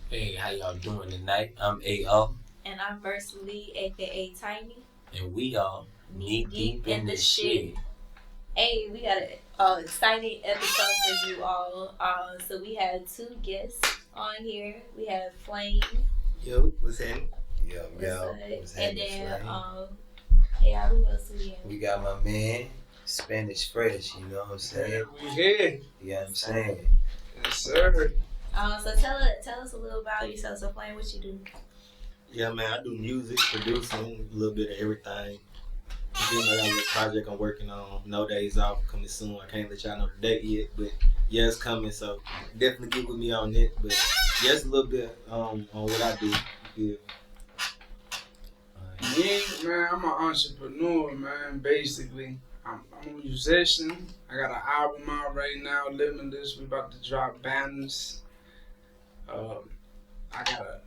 Hey, how y'all doing tonight? I'm A.O. And I'm Versely, aka Tiny. And we all knee deep in this shit. Hey, we got an exciting episode for you all. So we have two guests on here. We have Flame. Yo, what's happening? Yo, What's and then Flame? yeah, who else we have? We got my man, Spanish Fresh, you know what I'm saying? We here. You know what I'm saying? Yes, sir. So tell us a little about yourself. So Flame, what you do? Yeah, man, I do music, producing, a little bit of everything. Then I got a little project I'm working on. No Days Off coming soon. I can't let y'all know the date yet, but yeah, it's coming. So definitely get with me on it. But just a little bit on what I do. Yeah. Me, man, I'm an entrepreneur, man. Basically, I'm a musician. I got an album out right now, Limitless. We about to drop banners. I got a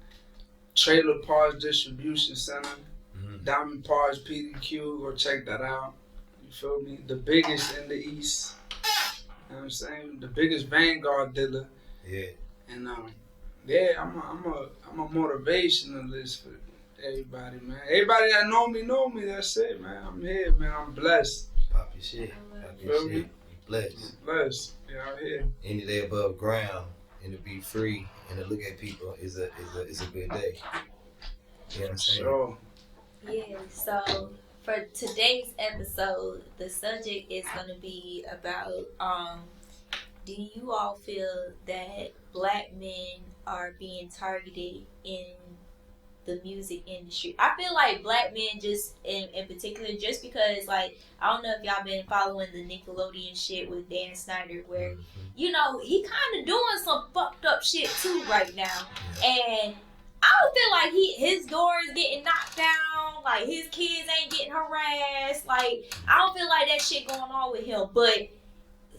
trailer parts distribution center. Diamond Parts PDQ, go check that out. You feel me? The biggest in the East. You know what I'm saying? The biggest Vanguard dealer. Yeah. And yeah, I'm a motivationalist for everybody, man. Everybody that know me. That's it, man. I'm here, man. I'm blessed. Pop your shit. Pop your shit. You blessed. I'm blessed. Yeah, I'm here. Any day above ground and to be free and to look at people is a good day. You know what I'm saying? Sure. Yeah, so for today's episode, the subject is going to be about do you all feel that black men are being targeted in the music industry? I feel like black men just in particular, just because like I don't know if y'all been following the Nickelodeon shit with Dan Snyder, where you know he kind of doing some fucked up shit too right now, and I don't feel like his door is getting knocked down, like his kids ain't getting harassed, like I don't feel like that shit going on with him. But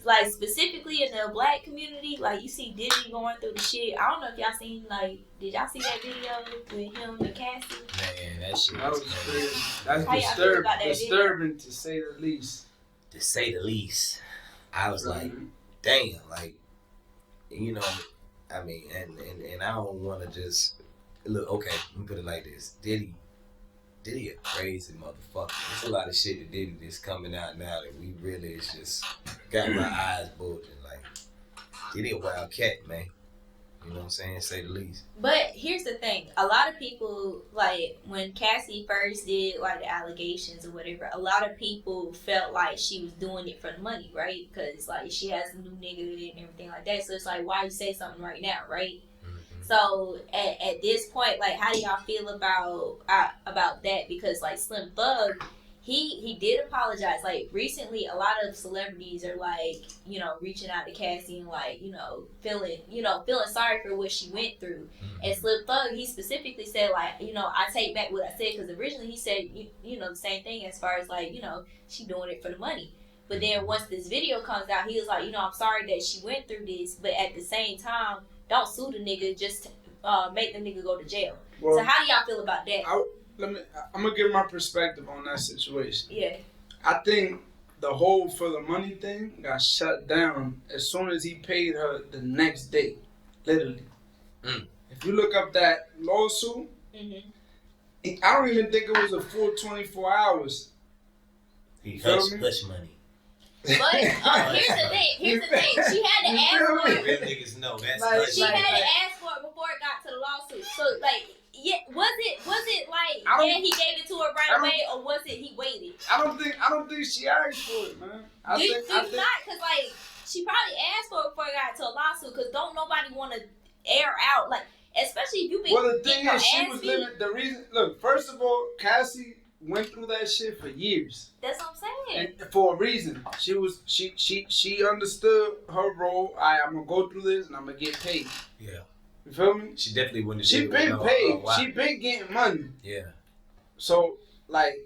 like specifically in the black community, like you see Diddy going through the shit. I don't know if y'all seen, like, did y'all see that video with him and Cassie? Man, that shit That was crazy. That's disturbing to say the least. To say the least. I was like, damn, like, you know, I mean, and I don't want to just look. Okay, let me put it like this: Diddy a crazy motherfucker. There's a lot of shit that Diddy is coming out now that we really is just got my eyes bulging. Like, Diddy a wild cat, man. You know what I'm saying? Say the least. But here's the thing: a lot of people, like when Cassie first did like the allegations or whatever, a lot of people felt like she was doing it for the money, right? Because like she has a new nigga and everything like that. So it's like, why you say something right now, right? So at this point, like, how do y'all feel about that? Because like Slim Thug, he did apologize. Like recently, a lot of celebrities are like, you know, reaching out to Cassie and like, you know, feeling sorry for what she went through. And Slim Thug, he specifically said like, you know, I take back what I said, because originally he said you know the same thing as far as like, you know, she doing it for the money. But then once this video comes out, he was like, you know, I'm sorry that she went through this, but at the same time, don't sue the nigga, just make the nigga go to jail. Well, so how do y'all feel about that? I'm gonna give my perspective on that situation. Yeah. I think the whole for the money thing got shut down as soon as he paid her the next day, literally. If you look up that lawsuit, I don't even think it was a full 24 hours. He hush money. But here's the thing. She had to ask for it. Real niggas know that's like, she had to ask for it before it got to the lawsuit. So like, yeah, was it like he gave it to her right away, or was it he waited? I don't think she asked for it, man. Do you not? Because like she probably asked for it before it got to a lawsuit. Because don't nobody want to air out, like, especially if you've been. Well, the thing is, she was living. The reason, look, first of all, Cassie went through that shit for years. That's what I'm saying. And for a reason. She understood her role. I'm gonna go through this and I'm gonna get paid. Yeah. You feel me? She definitely wouldn't. She been paid. She been getting money. Yeah. So like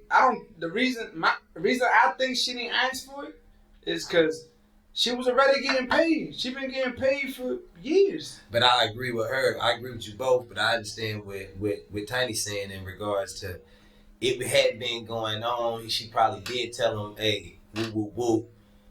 the reason I think she didn't ask for it is because she was already getting paid. She been getting paid for years. But I agree with her. I agree with you both. But I understand what Tiny's saying in regards to. It had been going on. She probably did tell him, hey, woo, woo, woo.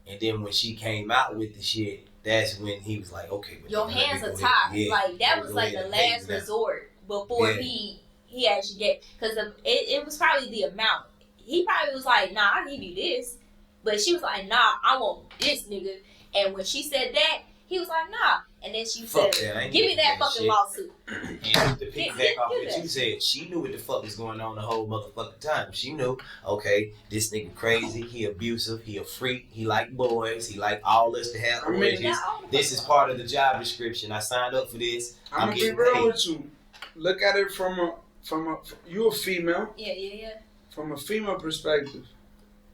And then when she came out with the shit, that's when he was like, okay, your hands are tied. Yeah, like that was like the last resort before he actually get, because it was probably the amount. He probably was like, nah, I'll give you this, but she was like, nah, I want this nigga. And when she said that, he was like, nah. And then she said, give me that fucking lawsuit. And to pick back off what you said, she knew what the fuck was going on the whole motherfucking time. She knew, okay, this nigga crazy, he abusive, he a freak, he like boys, he like all us to have orgies. This is part of the job description. I signed up for this. I'm gonna be real with you. Look at it from a you a female. Yeah. From a female perspective.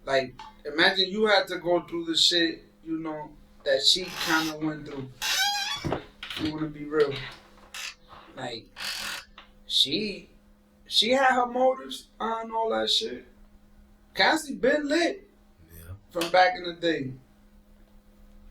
Like, imagine you had to go through the shit, you know, that she kind of went through. You want to be real. Like, she had her motives on all that shit. Cassie been lit from back in the day.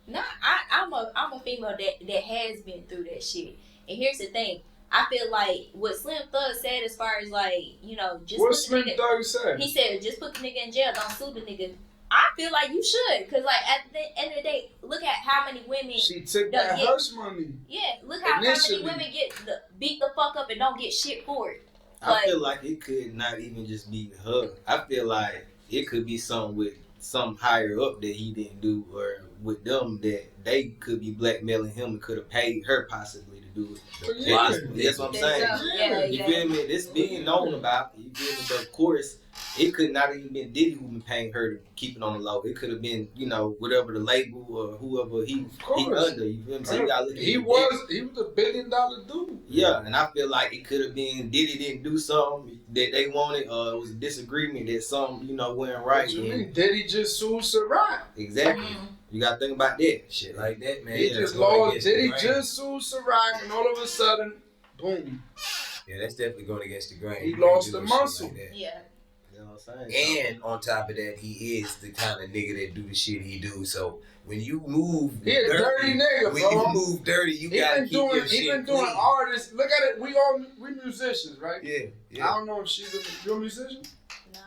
No, I'm a female that has been through that shit. And here's the thing. I feel like what Slim Thug said, as far as like, you know, just what put the Slim nigga, Thug said? He said, just put the nigga in jail, don't sue the nigga. I feel like you should, because like at the end of the day, look at how many women she took that hush money. Yeah, look how many women get beat the fuck up and don't get shit for it. I feel like it could not even just be her. I feel like it could be something with some higher up that he didn't do, or with them that they could be blackmailing him and could have paid her possibly to do it. Yeah. That's what I'm saying. You feel me? This being known about, you feel me? But of course, it could not even been Diddy who been paying her to keep it on the low. It could have been, you know, whatever the label or whoever he under. You feel me? So you gotta look at he was a $1 billion dude. Yeah, and I feel like it could have been Diddy didn't do something that they wanted, or it was a disagreement that something, you know, went right. What you mean? Diddy just sued Ciroc. Exactly. You gotta think about that. Shit like that, man. He just lost. Diddy just sued Ciroc, and all of a sudden, boom. Yeah, that's definitely going against the grain. He lost the muscle. Like yeah. You know what I'm saying? And on top of that, he is the kind of nigga that do the shit he do. So when you move, he a dirty nigga, when bro. you move dirty, you gotta keep your shit He been clean. doing artists. Look at it. We musicians, right? Yeah. I don't know if she's you're a musician. Nah,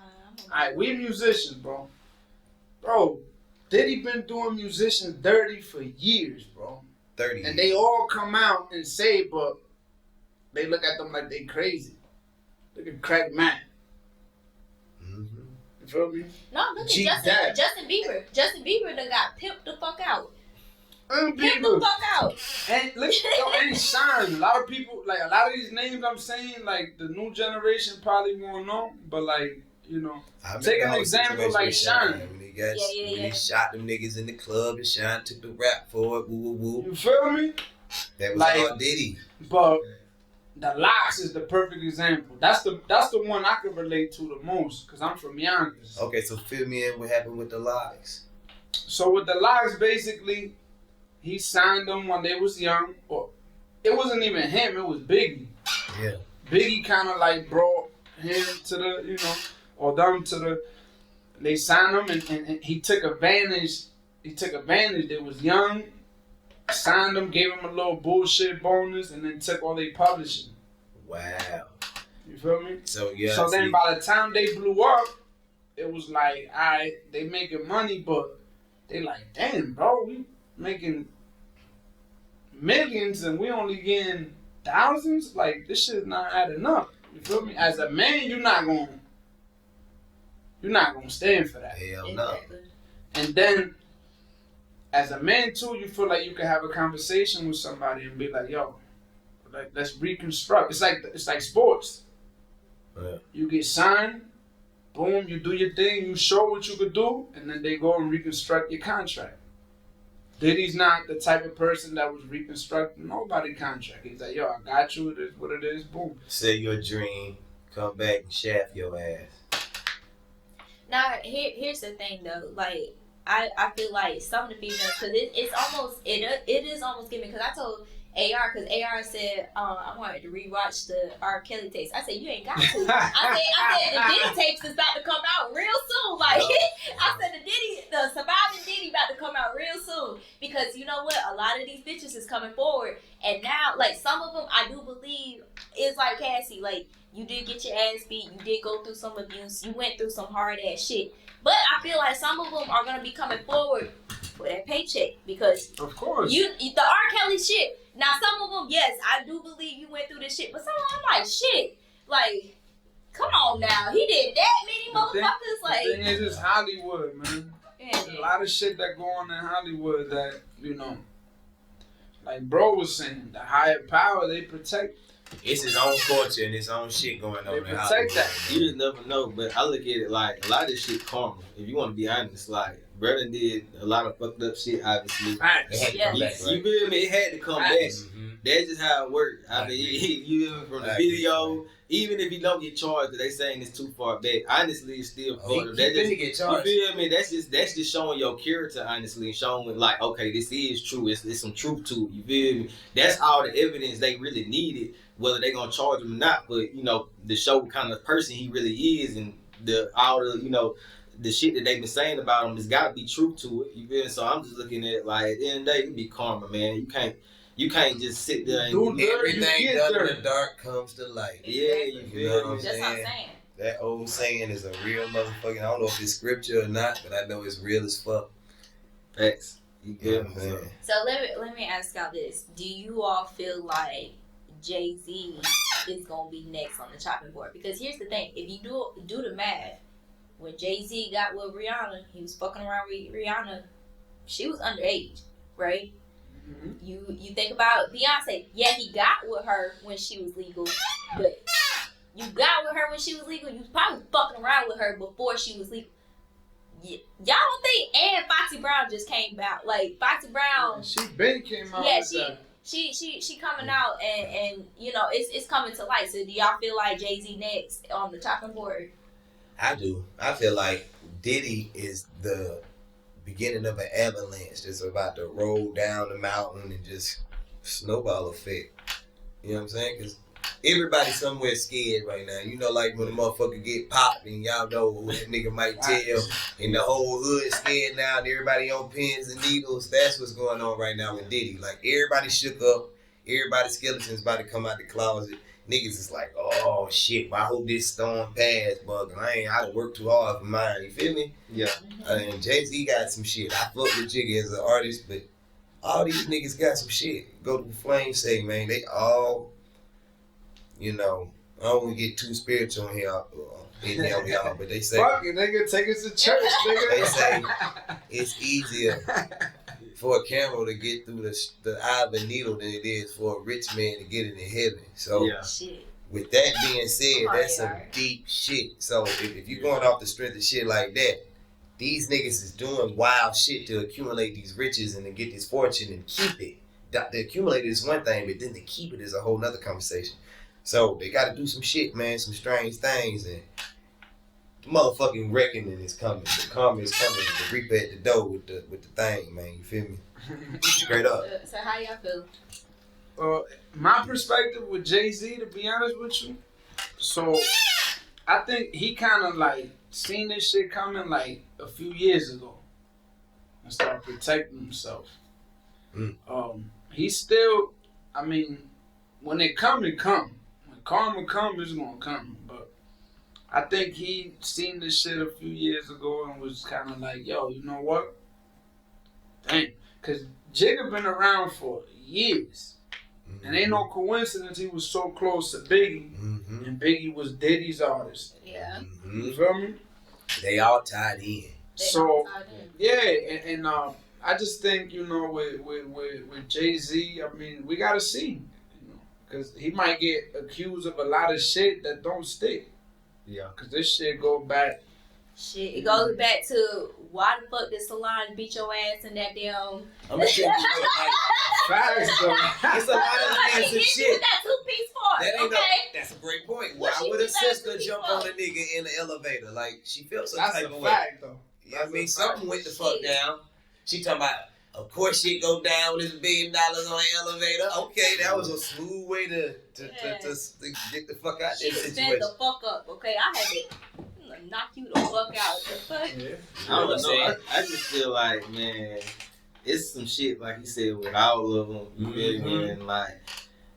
Alright, we musicians, bro. Bro, Diddy been doing musicians dirty for years, bro. 30. And they all come out and say, but they look at them like they crazy. Look at Craig Mack. You feel me? No, look at Justin Bieber. Justin Bieber done got pimped the fuck out. Pimped the fuck out. And look, and Sean. A lot of people, like a lot of these names I'm saying, like the new generation probably won't know, but like, you know, take an example like Sean. When he shot them niggas in the club and Sean took the rap for it. Woo woo woo. You feel me? That was like, all Diddy. But the Locks is the perfect example. That's the one I can relate to the most, because I'm from Yonkers. Okay, so fill me in what happened with the Locks. So with the Locks, basically, he signed them when they was young. Or it wasn't even him, it was Biggie. Yeah. Biggie kind of like brought him to the, you know, or them to the, they signed him and he took advantage. They was young, signed them, gave him a little bullshit bonus, and then took all their publishing. Wow. You feel me? So yeah. So then by the time they blew up, it was like, alright, they making money, but they like, damn, bro, we making millions and we only getting thousands. Like, this shit's not adding up. You feel me? As a man, you're not gonna stand for that. Hell no. And then, as a man too, you feel like you can have a conversation with somebody and be like, yo, like, let's reconstruct. It's like sports. Yeah. You get signed, boom, you do your thing, you show what you could do, and then they go and reconstruct your contract. Diddy's not the type of person that was reconstructing nobody's contract. He's like, yo, I got you, it is what it is, boom. Say your dream, come back and shaft your ass. Now, here's the thing though, like, I feel like some of the females, because it is almost giving, because I told AR, because AR said, I wanted to rewatch the R. Kelly tapes. I said, you ain't got to. I said the Diddy tapes is about to come out real soon. Like, I said the surviving Diddy about to come out real soon. Because you know what? A lot of these bitches is coming forward. And now, like, some of them, I do believe, it's like Cassie, like, you did get your ass beat. You did go through some abuse. You went through some hard ass shit. But I feel like some of them are going to be coming forward for that paycheck because of course the R. Kelly shit. Now some of them, yes, I do believe you went through this shit, but some of them I'm like shit. Like, come on now, he did that many motherfuckers. Like, the thing is, it's Hollywood, man. Yeah. There's a lot of shit that go on in Hollywood that like bro was saying, the higher power they protect. It's his own culture and his own shit going on. They protect that. You just never know, but I look at it like a lot of this shit karma. If you want to be honest, like brother did a lot of fucked up shit, obviously. It had to come back, right? You feel me? It had to come back. Mm-hmm. That's just how it worked. I mean, you from the video, even if you don't get charged, they saying it's too far back. Honestly, it's still part of that. He get charged. You feel me? That's just showing your character, honestly, and showing like, okay, this is true. It's some truth to it. You feel me? That's all the evidence they really needed. Whether they gonna charge him or not, but the show what kind of person he really is, and all the the shit that they've been saying about him, there's gotta be truth to it. You feel me? So I'm just looking at it like at the end of the day, it be karma, man. You can't just sit there and everything done in the dark comes to light. Yeah, you feel me? That's what I'm saying. That old saying is a real motherfucking. I don't know if it's scripture or not, but I know it's real as fuck. Facts. You Yeah, get man. So let me ask y'all this: do you all feel like Jay-Z is gonna be next on the chopping board? Because here's the thing: if you do the math, when Jay-Z got with Rihanna, he was fucking around with Rihanna. She was underage, right? Mm-hmm. You think about Beyonce. Yeah, he got with her when she was legal, but you got with her when she was legal. You was probably fucking around with her before she was legal. Y'all don't think? And Foxy Brown just came out. Like Foxy Brown, she been came out. Yeah, with that. She coming out and it's coming to light. So do y'all feel like Jay-Z next on the chopping board? I do. I feel like Diddy is the beginning of an avalanche that's about to roll down the mountain and just snowball effect. You know what I'm saying? Because everybody's somewhere scared right now. Like when a motherfucker get popped and y'all know what that nigga might tell, and the whole hood scared now and everybody on pins and needles. That's what's going on right now with Diddy. Like everybody shook up. Everybody's skeletons about to come out the closet. Niggas is like, oh shit, I hope this storm pass, but I done worked too hard for mine. You feel me? Yeah. And Jay-Z got some shit. I fuck with Jigga as an artist, but all these niggas got some shit. Go to the Flame say, man, they all, I don't want to get too spiritual in here, y'all, but they say, fuck it, nigga, take us to church, nigga. They say it's easier for a camel to get through the eye of a needle than it is for a rich man to get into heaven. So, with that being said, that's some deep shit. So, if you're going off the strength of shit like that, these niggas is doing wild shit to accumulate these riches and to get this fortune and keep it. The accumulate it is one thing, but then to keep it is a whole nother conversation. So, they got to do some shit, man, some strange things, and the motherfucking reckoning is coming. The karma is coming. The reaper at the door with the thing, man. You feel me? Straight up. So how y'all feel? My perspective with Jay-Z, to be honest with you, so I think he kind of like seen this shit coming like a few years ago and started protecting himself. He still, I mean, when it come, it come. When karma come, it's gonna come. But I think he seen this shit a few years ago and was kind of like, yo, you know what? Dang. Because Jigga been around for years. Mm-hmm. And ain't no coincidence he was so close to Biggie. Mm-hmm. And Biggie was Diddy's artist. Yeah. Mm-hmm. You feel me? They all tied in. Yeah. And I just think, with Jay-Z, I mean, we got to see. Because he might get accused of a lot of shit that don't stick. Yeah. Because this shit go back. Shit, it goes back to why the fuck did Solange beat your ass in that damn... I'm gonna tell you facts though. It's a lot of answer shit. That two-piece part, That's a great point. Why would a sister jump on a nigga in the elevator? Like, she felt some type of way. That's a fact, though. I mean, something went the fuck down. She talking about, of course shit go down with $1 billion on the elevator. Okay, that was a smooth way to get the fuck out of that situation. She stand the fuck up, okay? I had to knock you the fuck out. The fuck? Yeah. I don't know. I just feel like, man, it's some shit, like you said, with all of them. You feel me? And like,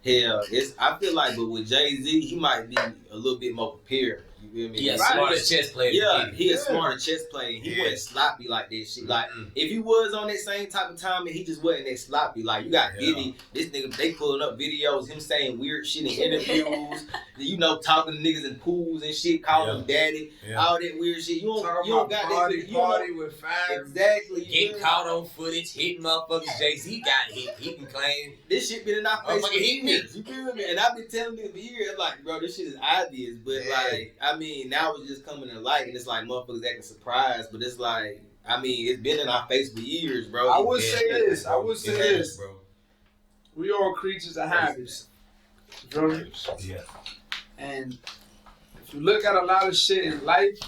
hell, I feel like, but with Jay-Z, he might be a little bit more prepared. You feel me? Yeah, Right. smarter chess player. Yeah, he a smarter chess player. He Yeah. wasn't sloppy like that shit. Like, if he was on that same type of time and he just wasn't that sloppy, like, you got Diddy, this nigga, they pulling up videos, him saying weird shit in interviews, you know, talking to niggas in pools and shit, calling him daddy, all that weird shit. You don't got party, that. Party with Fab. Exactly. Getting caught on footage, hitting motherfuckers. Jay-Z got hit. He can claim. This shit been in our face for hit me. years. You feel me? And I've been telling niggas for years, like, bro, this shit is obvious. But, like, I mean, now it's just coming to light, and it's like motherfuckers acting surprised. But it's like, I mean, it's been in our face for years, bro. I would say this, bro. We all creatures of habits. Bro. Yeah. And if you look at a lot of shit in life,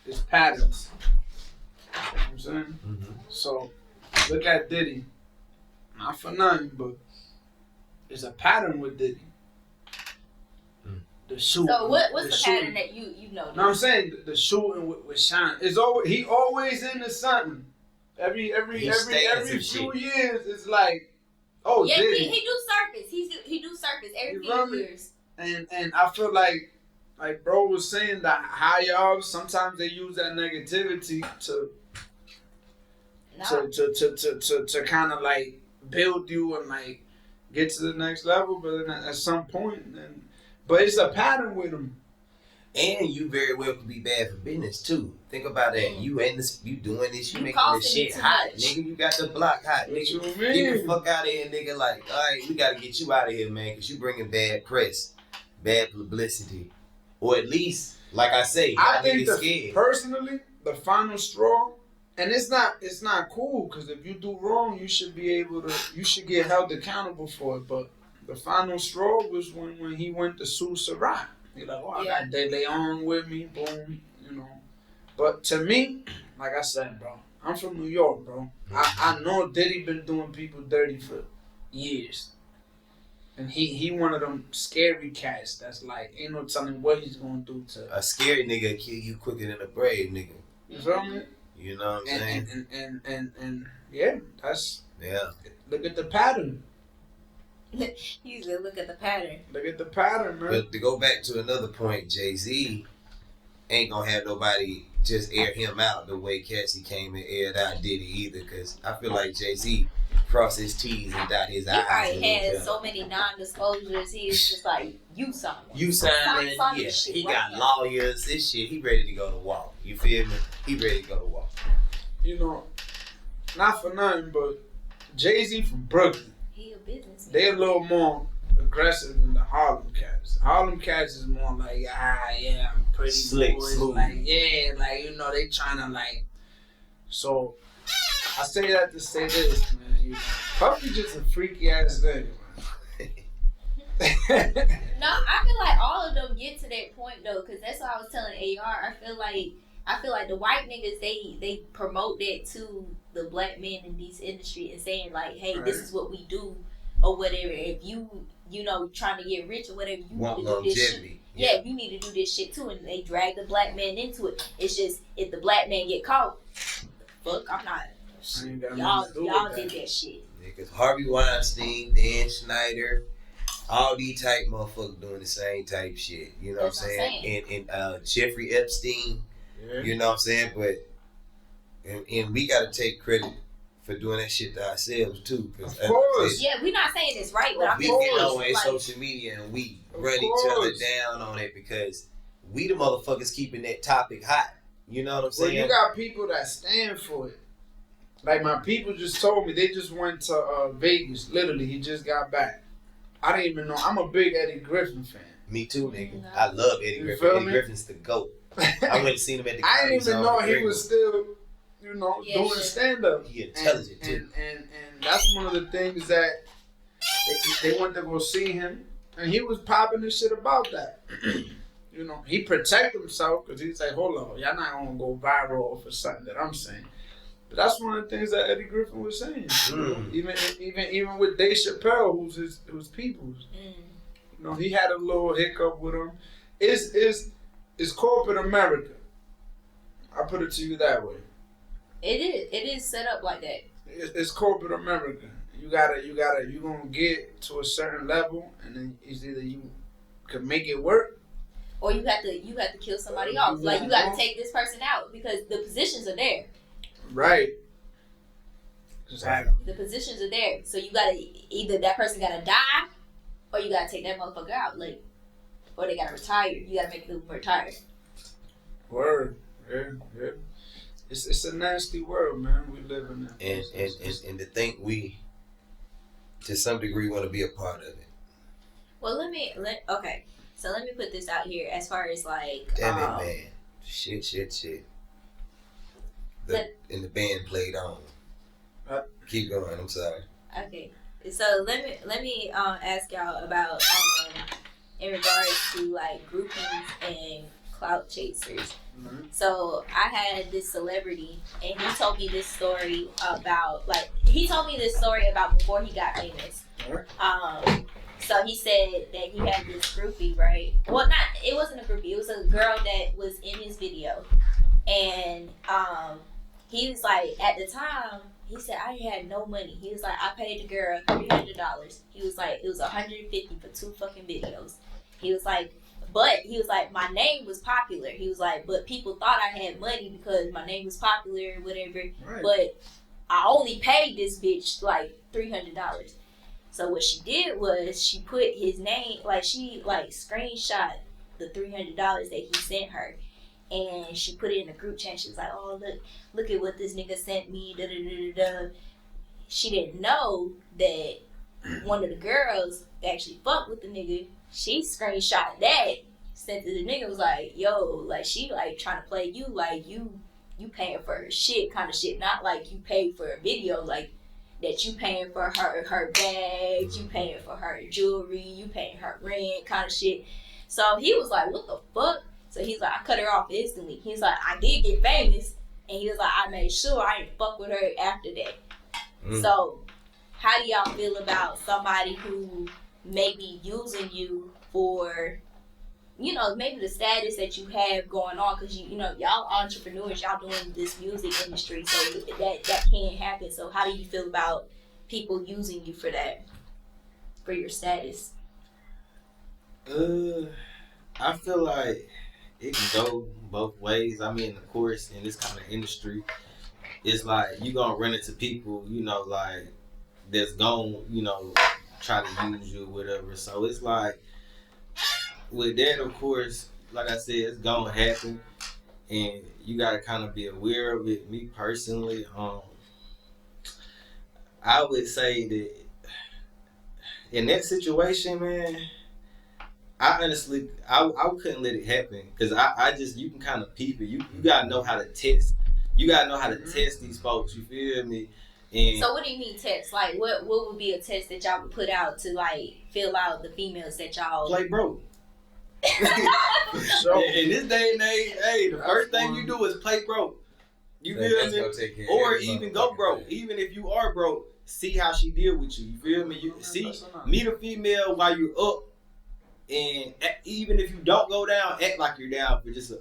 it's patterns. You know what I'm saying? Mm-hmm. So, look at Diddy. Not for nothing, but there's a pattern with Diddy. The shooting. So what's the shooting. pattern that you know? No, I'm saying the shooting with Sean is always he always into something. Every few years it's like, oh yeah, Diddy. he do circus. He do circus every few years. And I feel like bro was saying that higher ups sometimes they use that negativity to kind of like build you and like get to the next level, but then at some point, but it's a pattern with them. And you very well could be bad for business too. Think about that. You doing this, you making this shit hot, nigga. You got the block hot, nigga. Get the fuck out of here, nigga. Like, all right, we gotta get you out of here, man, because you bringing bad press, bad publicity, or at least, like I say, I think personally, the final straw. And it's not cool because if you do wrong, you should get held accountable for it. But the final straw was when he went to sue Ciroc. He's like, I got De Leon with me, boom, you know. But to me, like I said, bro, I'm from New York, bro. I know Diddy been doing people dirty for years. And he one of them scary cats that's like, ain't no telling what he's gonna do to a scary nigga kill you quicker than a brave nigga. You feel me? You know what I'm saying? And yeah, look at the pattern. You said look at the pattern. Look at the pattern, man. But to go back to another point, Jay-Z ain't gonna have nobody just air him out the way Cassie came and aired out Diddy either, because I feel like Jay-Z crossed his T's and dot his I's. He probably had so many non-disclosures. He's just like, you sign it. Yeah, he got lawyers. This shit, he ready to go to war. You feel me? He ready to go to war. You know, not for nothing, but Jay-Z from Brooklyn. He a businessman. They a little more aggressive than the Harlem Cats. Harlem Cats is more like, yeah, I'm pretty slick, boys. smooth. Like, yeah, like, you know, they trying to like. So I say that to say this, man. You know, Puffy just a freaky ass nigga, man. No, I feel like all of them get to that point though, because that's what I was telling AR. I feel like the white niggas they promote that to the black men in this industry and saying like, hey, this is what we do or whatever. If you know trying to get rich or whatever, you want need to do this shit. Yeah, you need to do this shit too, and they drag the black man into it. It's just if the black man get caught, fuck, I'm not. Y'all did that shit. Because Harvey Weinstein, Dan Schneider, all these type motherfuckers doing the same type shit. You know what I'm saying? And Jeffrey Epstein. Yeah. You know what I'm saying? But and we gotta take credit for doing that shit to ourselves too. Of course. Yeah, we're not saying it's right, but we get on social media and we run each other down on it because we the motherfuckers keeping that topic hot. You know what I'm saying? Well, you got people that stand for it. Like my people just told me they just went to Vegas. Literally, he just got back. I didn't even know. I'm a big Eddie Griffin fan. Me too, nigga. I love Eddie Griffin. Eddie Griffin's the GOAT. I went and seen him at the I didn't even know he was still, doing stand-up. He intelligent, too. And that's one of the things that they went to go see him, and he was popping this shit about that. He protected himself because he's like, hold on, y'all not going to go viral for something that I'm saying. But that's one of the things that Eddie Griffin was saying. Even with Dave Chappelle, who's his people's. He had a little hiccup with him. It's corporate America. I put it to you that way. It is set up like that. It's corporate America. You gonna get to a certain level, and then it's either you can make it work, or you have to kill somebody else. Like you got to take this person out because the positions are there. Right. The positions are there, so you gotta either that person gotta die, or you gotta take that motherfucker out, like, or they gotta retire. You gotta make them retire. Word, yeah. It's a nasty world, man. We live in it, and to think we, to some degree, want to be a part of it. Well, okay. So let me put this out here as far as like. Damn it, man! Shit. And the band played on. Keep going. I'm sorry. Okay, so let me ask y'all about in regards to like groupies and clout chasers. Mm-hmm. So I had this celebrity, and he told me this story about before he got famous. Mm-hmm. So he said that he had this groupie, right? Well, it wasn't a groupie. It was a girl that was in his video, and he was like, at the time. He said, I had no money. He was like, I paid the girl $300. He was like, it was $150 for 2 fucking videos. He was like, my name was popular. He was like, but people thought I had money because my name was popular or whatever. Right. But I only paid this bitch like $300. So what she did was she put his name, like she like screenshot the $300 that he sent her. And she put it in a group chat. She was like, oh, look at what this nigga sent me. Da, da, da, da, da. She didn't know that one of the girls actually fucked with the nigga. She screenshot that, sent to the nigga, was like, yo, like, she, like, trying to play you, like, you paying for her shit kind of shit. Not like you paid for a video, like, that you paying for her bags, you paying for her jewelry, you paying her rent kind of shit. So he was like, what the fuck? So he's like, I cut her off instantly. He's like, I did get famous. And he was like, I made sure I didn't fuck with her after that. Mm. So how do y'all feel about somebody who may be using you for, maybe the status that you have going on? Because, y'all entrepreneurs, y'all doing this music industry. So that can happen. So how do you feel about people using you for that, for your status? I feel like it can go both ways. I mean, of course, in this kind of industry, it's like you gonna run into people, like that's gonna, try to use you or whatever. So it's like with that, of course, like I said, it's gonna happen, and you gotta kind of be aware of it. Me personally, I would say that in that situation, man, I honestly, I couldn't let it happen because I just, you can kind of peep it. You gotta know how to test. You gotta know how to test these folks. You feel me? And so what do you mean test? Like what would be a test that y'all would put out to like fill out the females that y'all play broke? So in this day and age, hey, the first thing you do is play broke. You feel me? Or even go broke. Even if you are broke, see how she deal with you. You feel me? You see, meet a female while you're up. And even if you don't go down, act like you're down for just a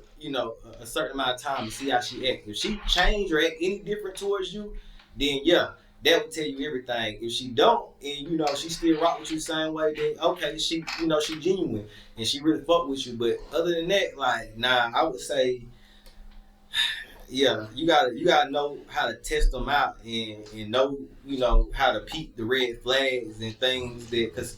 certain amount of time to see how she acts. If she change or act any different towards you, then yeah, that will tell you everything. If she don't, and she still rock with you the same way, then okay, she she genuine and she really fuck with you. But other than that, like nah, I would say, yeah, you gotta know how to test them out and know how to peep the red flags and things that because.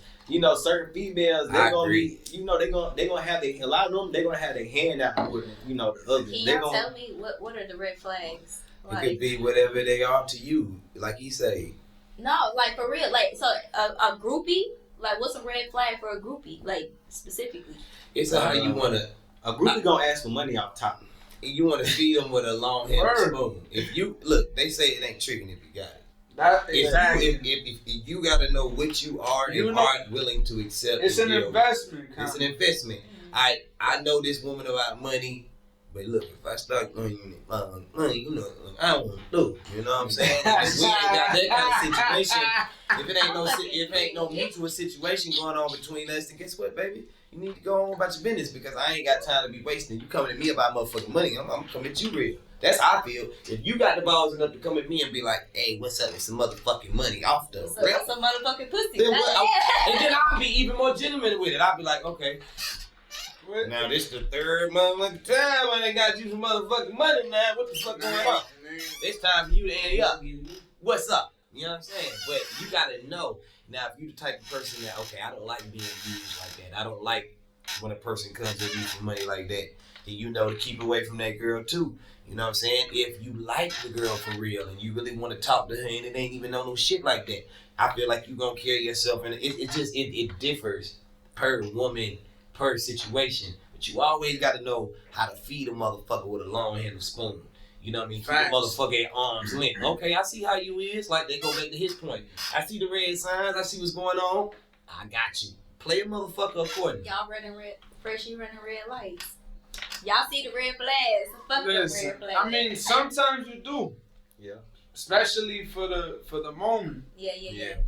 Certain females, they're gonna be, they're gonna have a lot of them. They're gonna have their hand out with, the others. Can y'all tell me what are the red flags? Like, it could be whatever they are to you, like you say. No, like for real, like so a groupie, like what's a red flag for a groupie, like specifically? It's how you wanna. A groupie gonna ask for money off top. And you wanna feed them with a long handled spoon. If you look, they say it ain't tricking if you got it. If you got to know what you are and aren't willing to accept. It's an investment. It's an investment. I know this woman about money, but look, if I start money, I don't want to do. You know what I'm saying? If we ain't got that kind of situation, if it ain't no mutual situation going on between us, then guess what, baby? You need to go on about your business because I ain't got time to be wasting. You coming at me about motherfucking money, I'm coming at you real. That's how I feel. If you got the balls enough to come at me and be like, hey, what's up with some motherfucking money off the rip? Some motherfucking pussy. And then I'll be even more genuine with it. I'll be like, okay, Now this the third motherfucking time I ain't got you some motherfucking money now. What the fuck going on? It's time for you to ante up. What's up? You know what I'm saying? But you gotta know. Now if you the type of person that, okay, I don't like being used like that. I don't like when a person comes to you for money like that. Then you know to keep away from that girl too. You know what I'm saying? If you like the girl for real and you really want to talk to her and it ain't even no shit like that, I feel like you gonna carry yourself and it differs per woman, per situation. But you always gotta know how to feed a motherfucker with a long handled spoon. You know what I mean? Keep the motherfucker at arm's length. Okay, I see how you is. Like, they go back to his point. I see the red signs. I see what's going on. I got you. Play a motherfucker accordingly. Y'all running red, Fresh, you running red lights. Y'all see the red flags. Fuck the red flags. I mean, sometimes you do. Yeah. Especially for the moment. Yeah.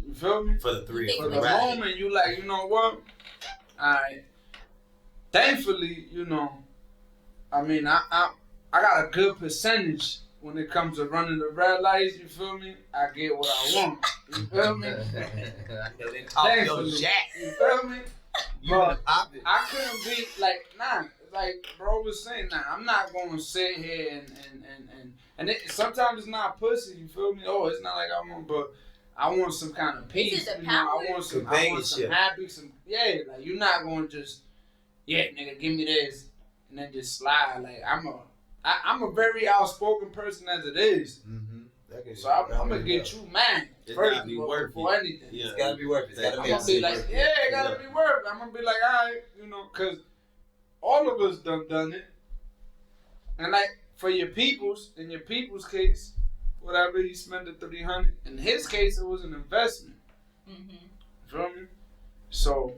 You feel me? For the three. For the moment, you like, you know what? Alright. Thankfully, you know, I mean, I got a good percentage when it comes to running the red lights, you feel me? I get what I want. You feel me? Thankfully. You feel me? But I couldn't be like, like bro was saying, I'm not gonna sit here and sometimes it's not pussy, you feel me? Oh, it's not like I want, but I want some kind of peace. Is it you know, I want some happy, like you're not gonna just, nigga, give me this and then just slide. Like I'm a very outspoken person as it is. Mm-hmm. So I'm gonna get you mad first before anything. Yeah, it's gotta be worth it. I'm gonna be like, it gotta be worth it. I'm gonna be like, alright, you know, cause all of us done it. And like for your people's, in your people's case, whatever he spent the $300. In his case, it was an investment. Feel me? So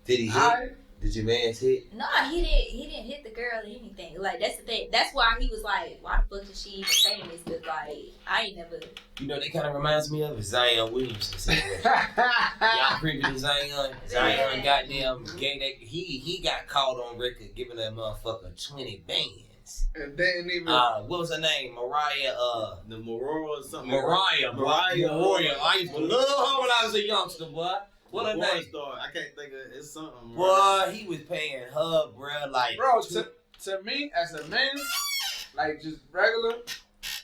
did he hit? Did your man hit? No, he didn't hit the girl or anything. Like, that's the thing. That's why he was like, why the fuck is she even saying this? Because, like, I ain't never... You know, that kind of reminds me of Zion Williamson. Y'all creeping to Zion. Zion goddamn gay. He got caught on record giving that motherfucker 20 bands. And then even... what was her name? Mariah, the Mariah or something. Mariah. I used to love her when I was a youngster, boy. What a name? Star. I can't think of it's something. Boy, he was paying her, bruh, like... Bro, to me, as a man, like, just regular,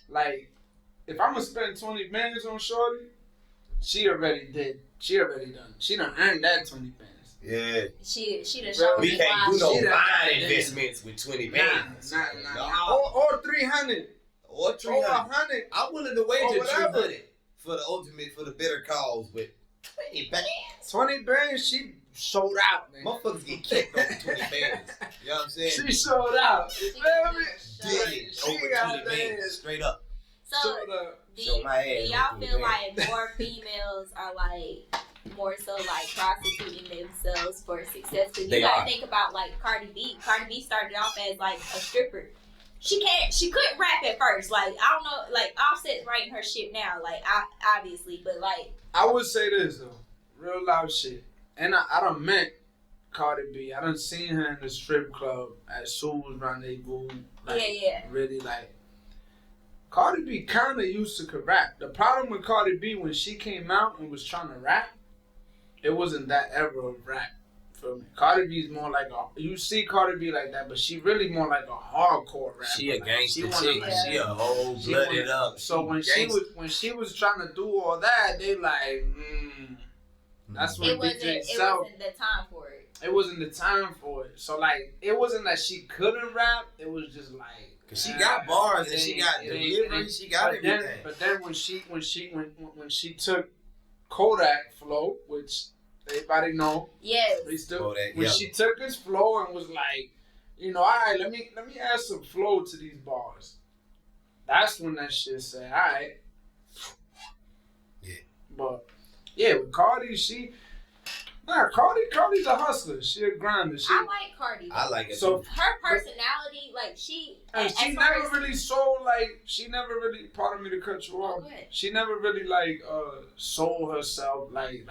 like, if I'm gonna spend 20 bands on shorty, she already done. She done earned that 20 bands. Yeah. She done showed me. We can't do no buying investments with 20 bands. Nah. Or 300. Or 300. Or 100. I'm willing to wager 300 for the ultimate, for the better cause, but 20 bands? 20 bands, she sold out, man. Motherfuckers get kicked over 20 bands. You know what I'm saying? She sold out. You feel me? Did it over 20 bands. Straight up. So, do y'all feel like more females are like more so like prostituting themselves for success? Because you gotta think about like Cardi B. Cardi B started off as like a stripper. She couldn't rap at first. Like, I don't know, like Offset's writing her shit now, like obviously, but like I would say this though, real loud shit. And I done met Cardi B. I done seen her in the strip club at Sue's Rendezvous. Like, really like. Cardi B kind of used to rap. The problem with Cardi B when she came out and was trying to rap, it wasn't that ever of rap. Feel me? Cardi B's more like you see Cardi B like that, but she really more like a hardcore rapper. She a gangster chick. Like, she a whole blooded up. So when she was trying to do all that, they like, that's when DJ Self. It wasn't the time for it. It wasn't the time for it. So like, it wasn't that she couldn't rap. It was just like. Cause she got bars and she got delivery, she got everything. But then when she took Kodak flow, which everybody know, she took his flow and was like, you know, all right, let me add some flow to these bars. That's when that shit said, all right. Yeah. But yeah, with Cardi, Cardi's a hustler. She a grinder. I like Cardi. I like it. So her personality, like she never really sold like she never really. Pardon me to cut you off. She never really like sold herself like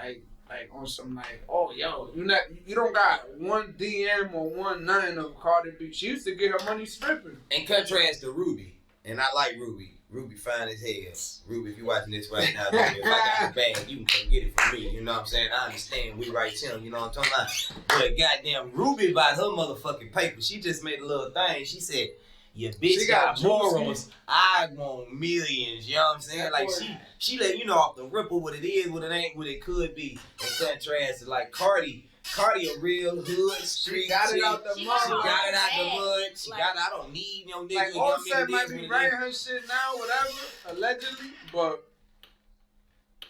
on some like you don't got one DM or one nine of Cardi B. She used to get her money stripping. In contrast to Ruby, and I like Ruby. Ruby fine as hell. Ruby, if you watching this right now, baby, if I got the bag, you can come get it from me. You know what I'm saying? I understand we right him, you know what I'm talking about? But goddamn, Ruby about her motherfucking paper. She just made a little thing. She said, your bitch She got got morals. I want millions. You know what I'm saying? Like she let you know off the ripple what it is, what it ain't, what it could be. In contrast to like Cardi a real hood street. She got it out the mud. She got it out the mud. She got it. I don't need no nigga. Like Offset might be writing her shit now, whatever, allegedly, but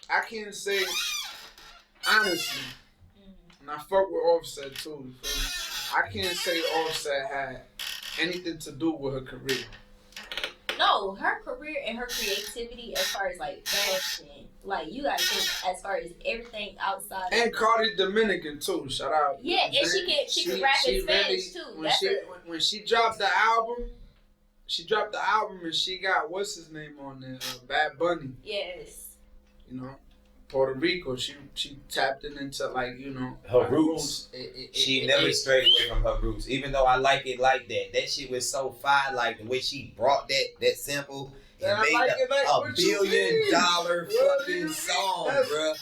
I can't say honestly. And I fuck with Offset too. You feel me? I can't say Offset had anything to do with her career. No, her career and her creativity as far as like fashion, like you gotta think as far as everything outside. And Cardi Dominican too. Shout out. Yeah, and she can rap in Spanish really, too. When she dropped the album, and she got what's his name on there, Bad Bunny. Yes. You know, Puerto Rico. She tapped into like her roots. She never strayed away from her roots, even though I like it like that. That shit was so fire, like the way she brought that sample and made a $1 billion fucking song, bruh.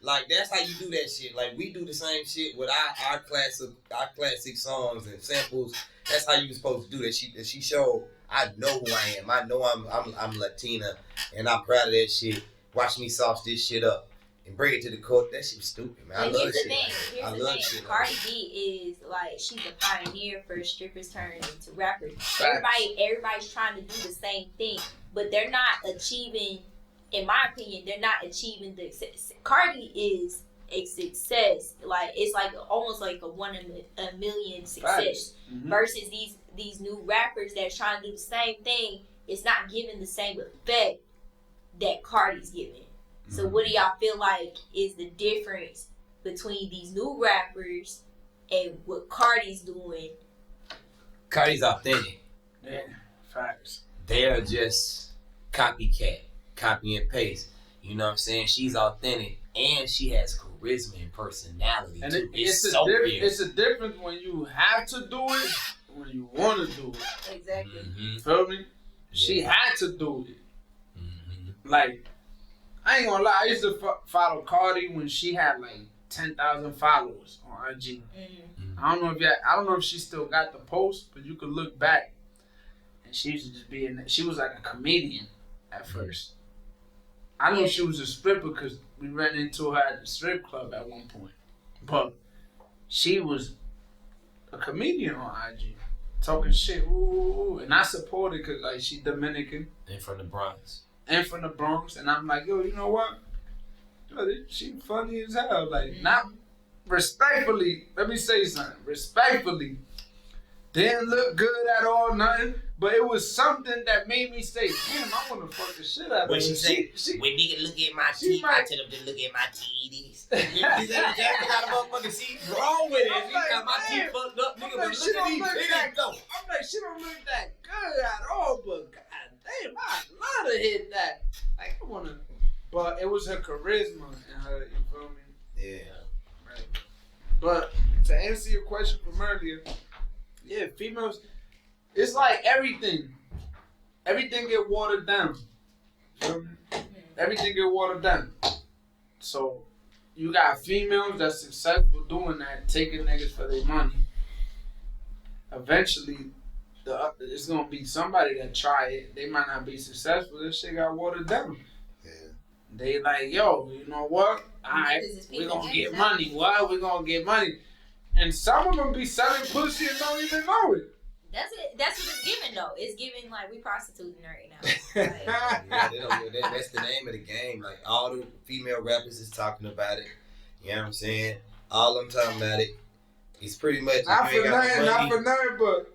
Like that's how you do that shit. Like we do the same shit with our classic songs and samples. That's how you supposed to do that. She showed I know who I am. I know I'm Latina, and I'm proud of that shit. Watch me sauce this shit up and bring it to the court. That shit was stupid, man. I love shit. I love shit. Cardi B is like she's a pioneer for strippers turning into rappers. Everybody's trying to do the same thing, but they're not achieving. In my opinion, they're not achieving the success. Cardi is a success. Like it's like almost like a 1 in a million success. Mm-hmm. Versus these new rappers that trying to do the same thing. It's not giving the same effect that Cardi's giving. So what do y'all feel like is the difference between these new rappers and what Cardi's doing? Cardi's authentic. Yeah, facts. They're just copycat, copy and paste. You know what I'm saying? She's authentic and she has charisma and personality and too. It's a difference when you have to do it, when you want to do it. Exactly. Mm-hmm. Feel me? She had to do it. Like, I ain't gonna lie, I used to follow Cardi when she had like 10,000 followers on IG. Mm-hmm. I don't know if she still got the post, but you could look back and she used to just be she was like a comedian at first. I know she was a stripper because we ran into her at the strip club at one point. But she was a comedian on IG. Talking shit, ooh, and I support it because like she Dominican. And from the Bronx. And I'm like, yo, you know what? Yo, she funny as hell. Like, not respectfully. Let me say something. Respectfully, didn't look good at all, nothing. But it was something that made me say, damn, I want to fuck the shit out of her. When she say, when nigga look at my teeth, I tell him to look at my titties. He said, Jack got a motherfucking seat wrong with it. He got my teeth fucked up, nigga, but look at these titties though. I'm like, she don't look that good at all, but damn, I love to hit that. Like, I wanna, but it was her charisma and her, you feel me? Yeah. Right. But to answer your question from earlier, yeah, females, it's like everything. Everything get watered down. Everything get watered down. So you got females that's successful doing that, taking niggas for their money. Eventually, it's gonna be somebody that try it. They might not be successful. This shit got watered down. Yeah. They like, yo, you know what? Alright, we gonna get money. What? We gonna get money. And some of them be selling pussy and don't even know it. That's it. That's what it's giving though. It's giving like we prostituting right now. Like, yeah, that's the name of the game. Like all the female rappers is talking about it. You know what I'm saying? All I'm talking about it. It's pretty much not for nothing, but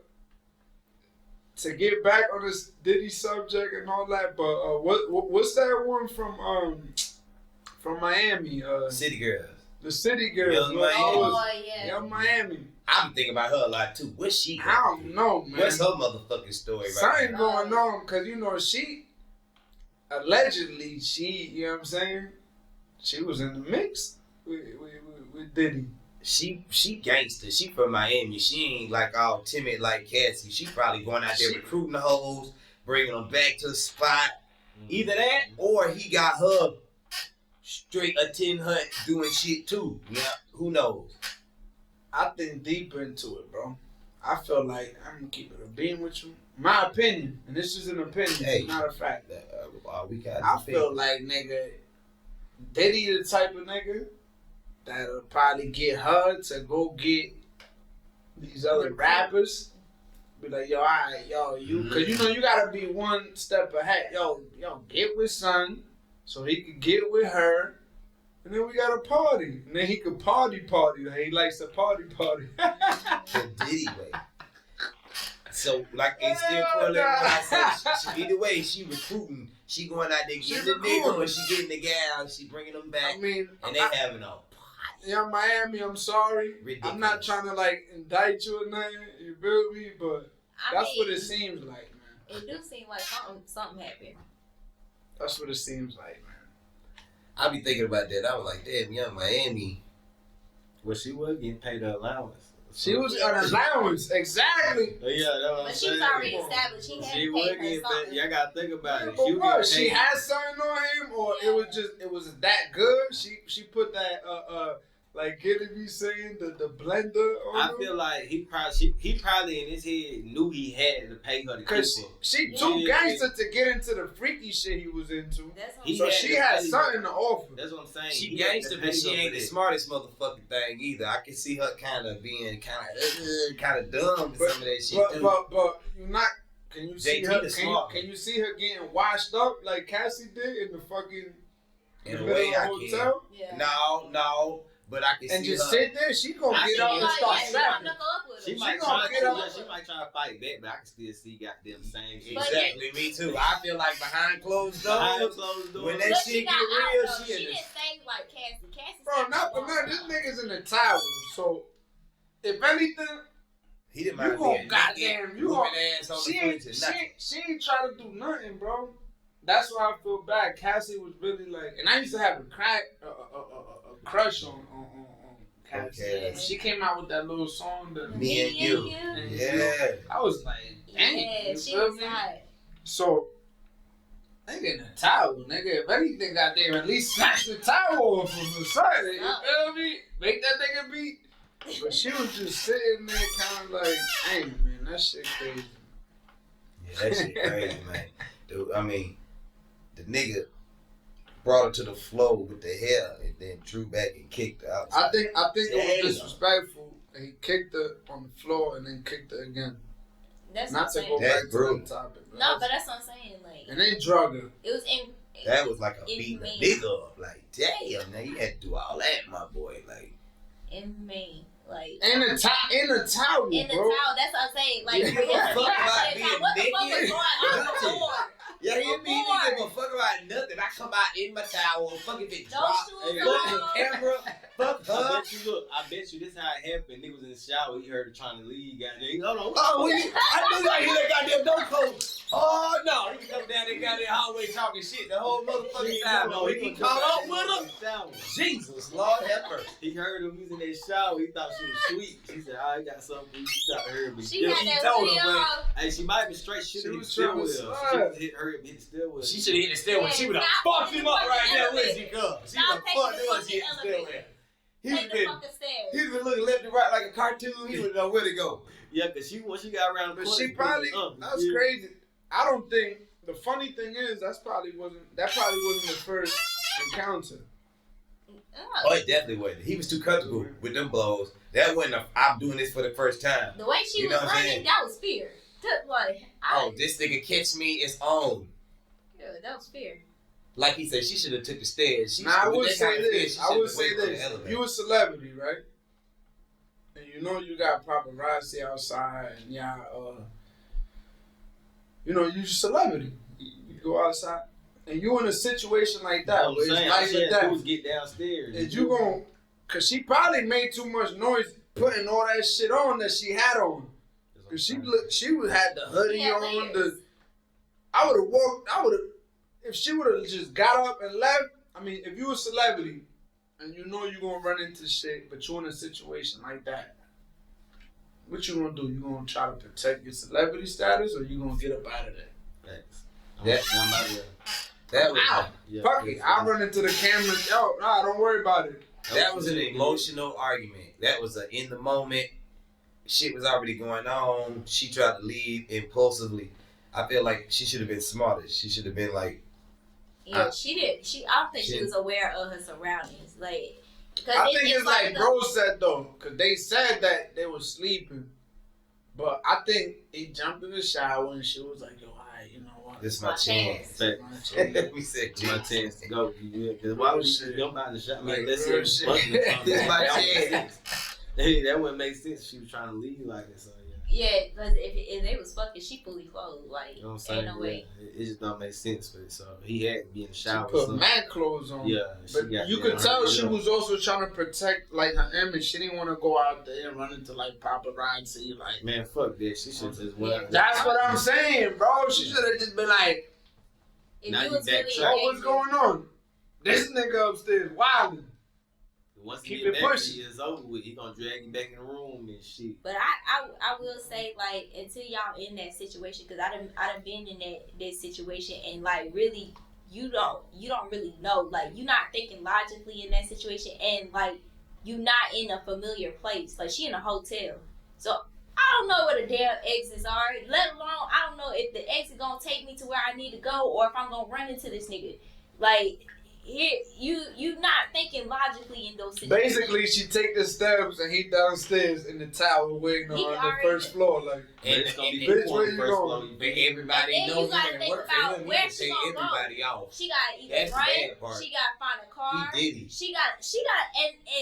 to get back on this Diddy subject and all that. But what's that one from Miami? City Girls. The City Girls. Young Miami. Oh yeah. Young Miami. I'm thinking about her a lot too. What's she? I don't know, man. What's her motherfucking story? Something going on because you know she allegedly you know what I'm saying? She was in the mix with Diddy. She gangster. She from Miami. She ain't like all timid like Cassie. She probably going out there recruiting the hoes, bringing them back to the spot. Either that or he got her straight a 10 hut doing shit too. Yeah, who knows? I think deeper into it, bro. I feel like I'm gonna keep it a beam with you. My opinion, and this is an opinion, not a fact. I feel like nigga, Diddy the type of nigga that'll probably get her to go get these other rappers. Be like, yo, alright, yo, you, cause you know you gotta be one step ahead. Yo, get with son, so he could get with her, and then we got a party, and then he could party. Like, he likes to party. The Diddy way. So, like, it's still correlating what I said. Either way, she recruiting. She going out there getting the nigga, or she getting the gal. She bringing them back. I mean, and they having a party. Yeah, Miami, I'm sorry. Ridiculous. I'm not trying to, like, indict you or nothing. You feel me? But that's what it seems like, man. It do seem like something happened. That's what it seems like, man. I be thinking about that. I was like, damn, Young Miami. Well, she was getting paid her allowance. She was an allowance, exactly. Yeah, that's what I'm But she saying. was already established. He had She to was pay her getting something. paid. Y'all gotta think about it. But what? She paid. had something on him, or it was that good? She put that like Gilly be saying the blender on I him? feel like he probably in his head knew he had to pay her to keep Cause her. she too gangster to get into the freaky shit he was into. That's what He So had she to had pay something to offer. That's what I'm saying. She He had to gangster, pay but she her ain't for the that. smartest motherfucking thing either. I can see her kind of being kind of dumb with some of that shit. But you're not. Can you see JT her? the smart Can you see her getting washed up like Cassie did in the fucking in a middle way, of the I hotel? Yeah. No, but I can And see just her. sit there. She gonna I get see up her and Like, start yeah, she snapping. gonna knuckle up with She him. might gonna get up. try to fight back, but I can still see goddamn same shit. But Exactly, me too. I feel like behind closed Behind doors, closed doors. when that But shit she get got out, real, though. she She in didn't the stay like Cassie. Cassie Bro, stayed not for long nothing. This time. nigga's in the towel. So, if anything, he didn't you mind gon' being goddamn, naked, you moving gon' ass on she the ain't, footage and nothing. she ain't try to do nothing, bro. That's why I feel bad. Cassie was really like, and I used to have a crush on Cassie. Okay. She came out with that little song, Me and you. Yeah. I was like, dang, Yeah, you she feel was me? hot. So, nigga in the towel, nigga. If anything got there, at least snatch the towel off him or something. You feel me? Make that nigga beat. But she was just sitting there kind of like, dang, man, that shit crazy. Yeah, that shit crazy, man. Dude, I mean, the nigga brought her to the floor with the hair and then drew back and kicked her out. I think it Damn. was disrespectful. And he kicked her on the floor and then kicked her again. That's Not what to I'm go saying. That's back brutal. to that topic. Bro. No, but that's what I'm saying. Like, And they drug her. it was in. That was like a It's beating a me. nigga up. Like, damn, now you had to do all that, my boy. Like, In Maine, like In the towel, in the bro. towel. That's what I'm saying. Like, Yeah. for him to be Fuck out about there, being what the fuck was naked. going on Nothing. before? yeah, you mean he Before. didn't give a fuck about nothing. I come out in my towel, fuck if it Those drop, shoes fuck the on. camera, fuck her. I bet you this how it happened. Nigga was in the shower. He heard her trying to leave. Goddamn. Hold on. Oh, I knew I hear that goddamn door close. Oh no, he come down that goddamn hallway talking shit the whole motherfucking time. No, he was caught up with in him. the shower. Jesus, Lord have mercy. He heard him. He was in that shower. He thought she was sweet. She said, "I got something for you." She tried to hurt me. She had He that told video. her, Hey, she might be straight. She She hit the was trying to stairwell. slide. She hit the stairwell. She should have hit the stairwell. She would have Stop fucked him the up right fucking there when she elevator. come. She Stop would have taking fucked the him up. She hit the fucking elevator. stairwell. Take the fucking stairs. He's been looking left and right like a cartoon. He would know where to go. Yeah, cause when she got around the But corner, she probably, that's yeah. crazy. I don't think, the funny thing is, that probably wasn't the first encounter. Oh, it definitely wasn't. He was too comfortable with them blows. That wasn't I'm doing this for the first time. The way she You know was what I'm running, saying? that was fear. Like, Oh, this nigga catch me, it's on. yeah, that was fear. Like he said, she should have took the stairs. She Now, I with would that say kind of fear, this. she I would should've say waited for the this. elevator. You a celebrity, right? And you know you got paparazzi outside, and y'all, you celebrity. You go outside, and you in a situation like that, where it's life or death. Get downstairs. And you gon' cause she probably made too much noise putting all that shit on that she had on. Cause she had the hoodie Yeah, on. layers. If she would have just got up and left. I mean, if you a celebrity and you know you gonna run into shit, but you're in a situation like that, what you gonna do? You gonna try to protect your celebrity status, or you gonna get up out of there? Thanks. Yeah. I'm out of there. That was out. Fuck it. I'll run into the camera. Yo, nah, don't worry about it. That was an emotional argument. That was a in the moment. Shit was already going on. She tried to leave impulsively. I feel like she should have been smarter. She should have been like. Yeah, she did. I don't think she was aware of her surroundings. Like, I think it's like bro said though, because they said that they were sleeping. But I think he jumped in the shower and she was like, yo, you know what? This is my chance. We said my chance to go. Yeah, because why would she jump out in the shower? Like, let's see This is my chance. Hey, that wouldn't make sense. She was trying to leave like it, so yeah, because if they was fucking, she fully clothed. Like, you know what I'm saying? ain't no way. It just don't make sense for it. So he had to be in the shower. She put mad clothes on. Yeah, but you could tell she was also trying to protect like her image. She didn't want to go out there and run into like paparazzi. Like, man, fuck that. She should just went. That's what I'm saying, bro. She should have just been like, now you really oh, what's going on? This nigga upstairs wilding. Once keep he get it back, pushing. it's over with. He gonna drag you back in the room and shit. But I will say, like, until y'all in that situation, because I done been in that situation, and like really you don't really know, like, you're not thinking logically in that situation, and like you not in a familiar place. Like, she in a hotel, so I don't know where the damn exits are. Let alone I don't know if the exit gonna take me to where I need to go, or if I'm gonna run into this nigga. Like, here, you not thinking logically in those situations. Basically, she take the steps and he downstairs in the tower waiting on the first floor. Like, and it's gonna be bitch, where you going? But everybody knows you gotta think about where she gonna everybody go. off. She gotta either That's the run. bad part. She gotta find a car. He did it. She got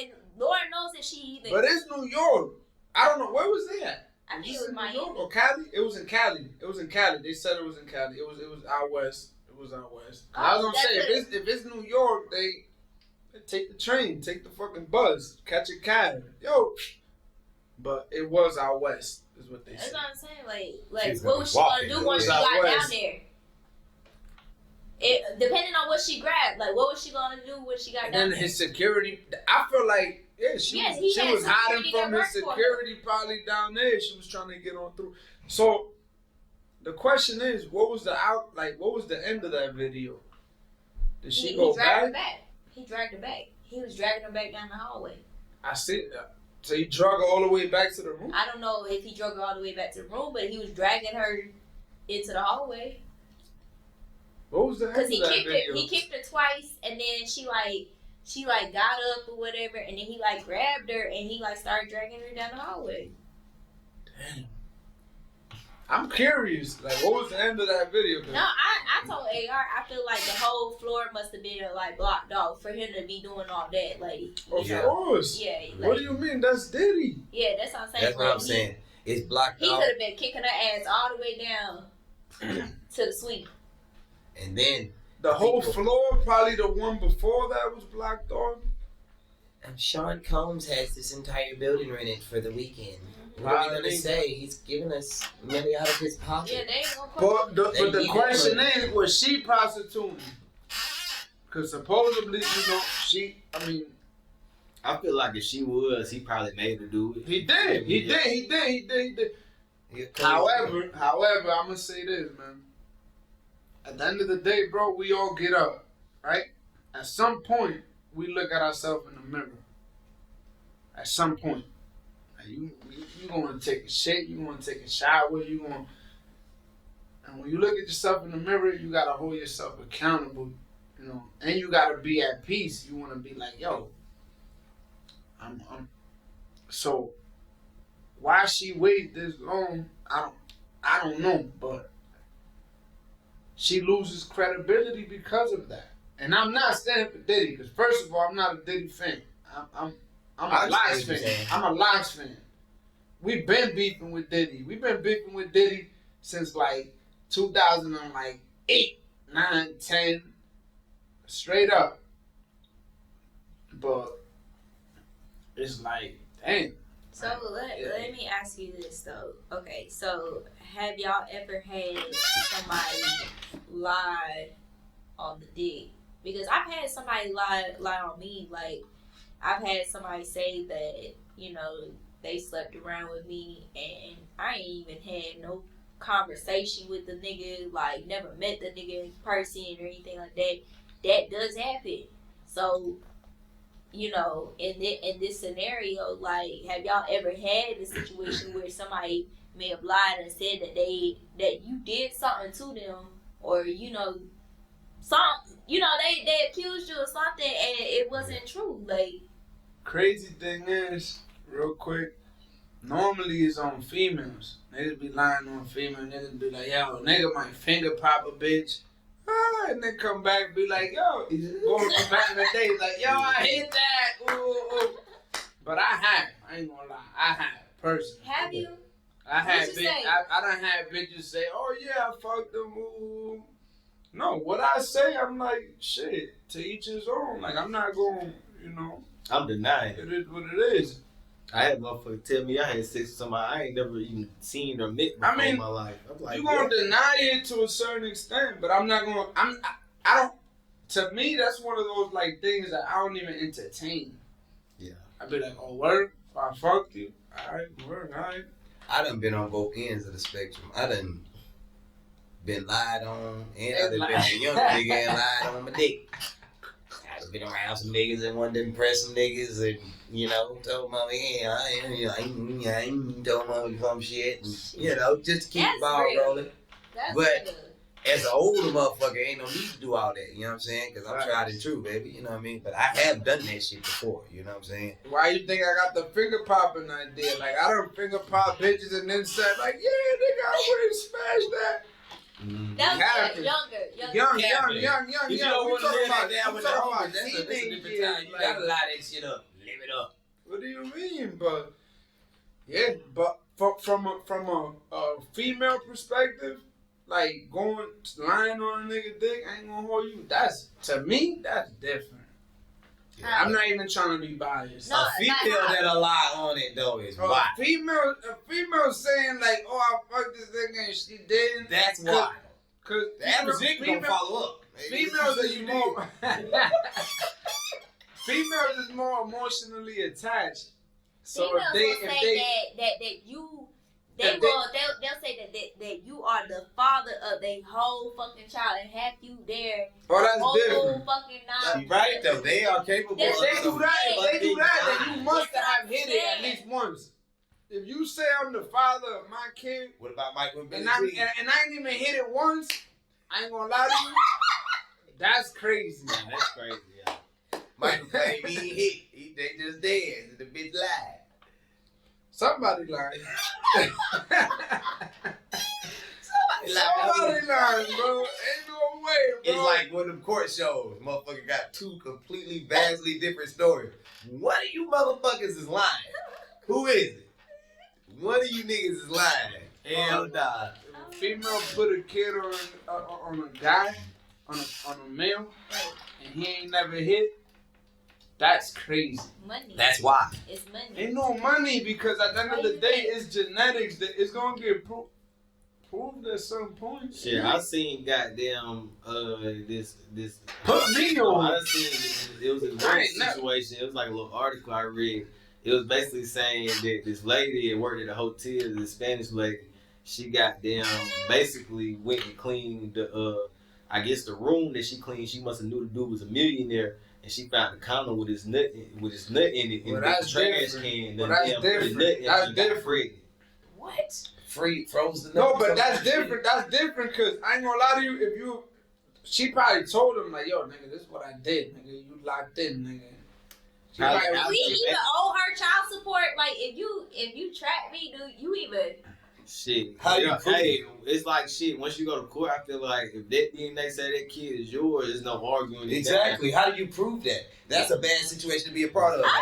and Lord knows that she either. But it's New York. I don't know, where was they at? I think it was Miami. New York or Cali? It was in Cali. It was in Cali. They said it was in Cali. It was out west. It was out west. I was gonna say if it's New York, they take the train, take the fucking bus, catch a cab, yo. But it was out west, is what they said. That's what I'm saying. Like what was she gonna do once she got down there? Depending on what she grabbed, like what was she gonna do when she got down there? And then his security, I feel like she was hiding from his security probably down there. She was trying to get on through. So the question is, what was the end of that video? Did she go back? He dragged her back. He was dragging her back down the hallway. I see that. So he drug her all the way back to the room? I don't know if he drug her all the way back to the room, but he was dragging her into the hallway. What was the end of that video? He kicked her twice, and then she got up or whatever, and then he like grabbed her and he like started dragging her down the hallway. Damn. I'm curious. Like, what was the end of that video? No, I told AR, I feel like the whole floor must have been like blocked off for him to be doing all that. Like, of course. Yeah. Like, what do you mean? That's Diddy. Yeah, that's what I'm saying. That's what I'm saying. It's blocked off. He could have been kicking her ass all the way down to the suite. And then the whole floor, probably the one before that, was blocked off. Sean Combs has this entire building rented for the weekend. What are we gonna say? He's giving us money out of his pocket. Yeah, they ain't gonna. But the question is, was she prostituting? Because supposedly, I feel like if she was, he probably made her do it. He did. However, I'm gonna say this, man. At the end of the day, bro, we all get up, right? At some point, we look at ourselves in the mirror. At some point. You going to take a shit, you going to take a shower, and when you look at yourself in the mirror, you got to hold yourself accountable, and you got to be at peace. You want to be like, yo, so why she wait this long, I don't know, but she loses credibility because of that. And I'm not standing for Diddy, because first of all, I'm not a Diddy fan. I'm a Lox fan. I'm a Lox fan. We've been beefing with Diddy. We've been beefing with Diddy since like 2008, 9, 10. Straight up. But it's like, dang. So let me ask you this though. Okay, so have y'all ever had somebody lie on the dick? Because I've had somebody lie on me. Like, I've had somebody say that, they slept around with me and I ain't even had conversation with the nigga, like never met the nigga in person or anything like that, that does happen. So, you know, in this scenario, like, have y'all ever had a situation where somebody may have lied and said that you did something to them, or you know, they accused you of something and it wasn't true? Like, crazy thing is, real quick, normally it's on females. Niggas be lying on females. Niggas be like, yo, nigga might finger pop a bitch. And then come back and be like, yo, going from back in the day, like, yo, I hit that. Ooh. But I ain't gonna lie, I have, personally. have you? I had What'd you say? I done had bitches say, oh yeah, I fucked them. Ooh. No, what I say, I'm like, shit, to each his own. Like, I'm not going, you know. I'm denying it. It is what it is. I had motherfuckers tell me I had sex with somebody I ain't never even seen or met before in my life. I'm like, you gonna deny it to a certain extent, but I'm not gonna. I don't. To me, that's one of those like things that I don't even entertain. Yeah. I be like, oh, word, I fucked you. All right, word, all right. I done been on both ends of the spectrum. I done been lied on, and I done been a young nigga and lied on my dick. I done been around some niggas and wanted to impress some niggas, and you know, told mama, yeah, I ain't told mama some shit, and you know, just to keep the ball rolling. That's But good. as an older motherfucker, ain't no need to do all that. You know what I'm saying? Because I'm tried and true, baby. You know what I mean? But I have done that shit before. You know what I'm saying? Why you think I got the finger popping idea? Like, I done finger pop bitches and then said, like, yeah, nigga, I wouldn't smash that. That was Captain. younger. Young. You don't We want to talking live about like that with the homies. That's a teenage different years, time. You like- gotta lie that shit up. Live it up. What do you mean? But yeah, but from a female perspective, like lying on a nigga dick, I ain't gonna hold you. That's, to me, that's different. Yeah. I'm not even trying to be biased. No, A female that'll lie on it though is why. A female saying like, oh, I fucked this nigga and she didn't. That's why. Cause The average nigga gonna follow up. Females is more. Females is more emotionally attached. So Females will if say that you. They'll say that you are the father of their whole fucking child and have you there. oh, that's whole different. fucking night. Right though, they are capable. If of They do something. that. If they do that, then you must That's have what hit I'm it at saying. least once. If you say I'm the father of my kid, What about Michael and Billy and I G? ain't even hit it once, I ain't gonna lie to you. That's crazy. Yeah, that's crazy, yeah. Michael claimed he ain't hit. They just dead. The bitch lied. Somebody lying. Somebody lied. Somebody lying, bro. Ain't no way, bro. It's like one of them court shows. Motherfucker got two completely, vastly different stories. One of you motherfuckers is lying. Who is it? One of you niggas is lying. Hell nah. If a female put a kid on a guy, on a male, and he ain't never hit, that's crazy. Money. That's why. It's money. Ain't no money because at the end of the day, it's genetics that it's gonna get proved at some point. Shit, I seen goddamn this Put me on. I seen it was a great situation. It was like a little article I read. It was basically saying that this lady that worked at a hotel, this Spanish lady, she goddamn basically went and cleaned the I guess the room that she cleaned. She must have knew the dude was a millionaire, and she found the condom with his nut in it in Well, the that's trash different. can. Well, that's different. That's different. What? Froze the No, but that's different. That's different because I ain't gonna lie to you. She probably told him like, "Yo, nigga, this is what I did, nigga. You locked in, nigga." She How- probably- how- We even owe her child support. Like if you trap me, do you even? Shit. How you prove hey, it's like shit. Once you go to court, I feel like if that DNA say that kid is yours, there's no arguing. Exactly. How do you prove that? That's a bad situation to be a part of. I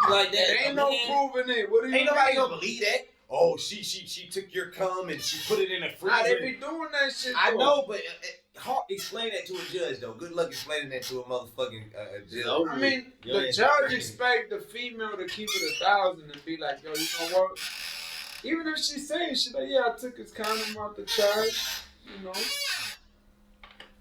You like that? There ain't no proving it. What do you Ain't nobody mean? gonna believe that. Oh, she took your cum and she put it in a Nah, they freezer. be doing that shit. I though. know, but hard explain that to a judge though. Good luck explaining that to a motherfucking judge. over. I mean, Yo, the ain't judge crazy. expect the female to keep it 1,000 and be like, "Yo, you know what?" Even if she's saying shit like, "Yeah, I took his condom out the trash," you know.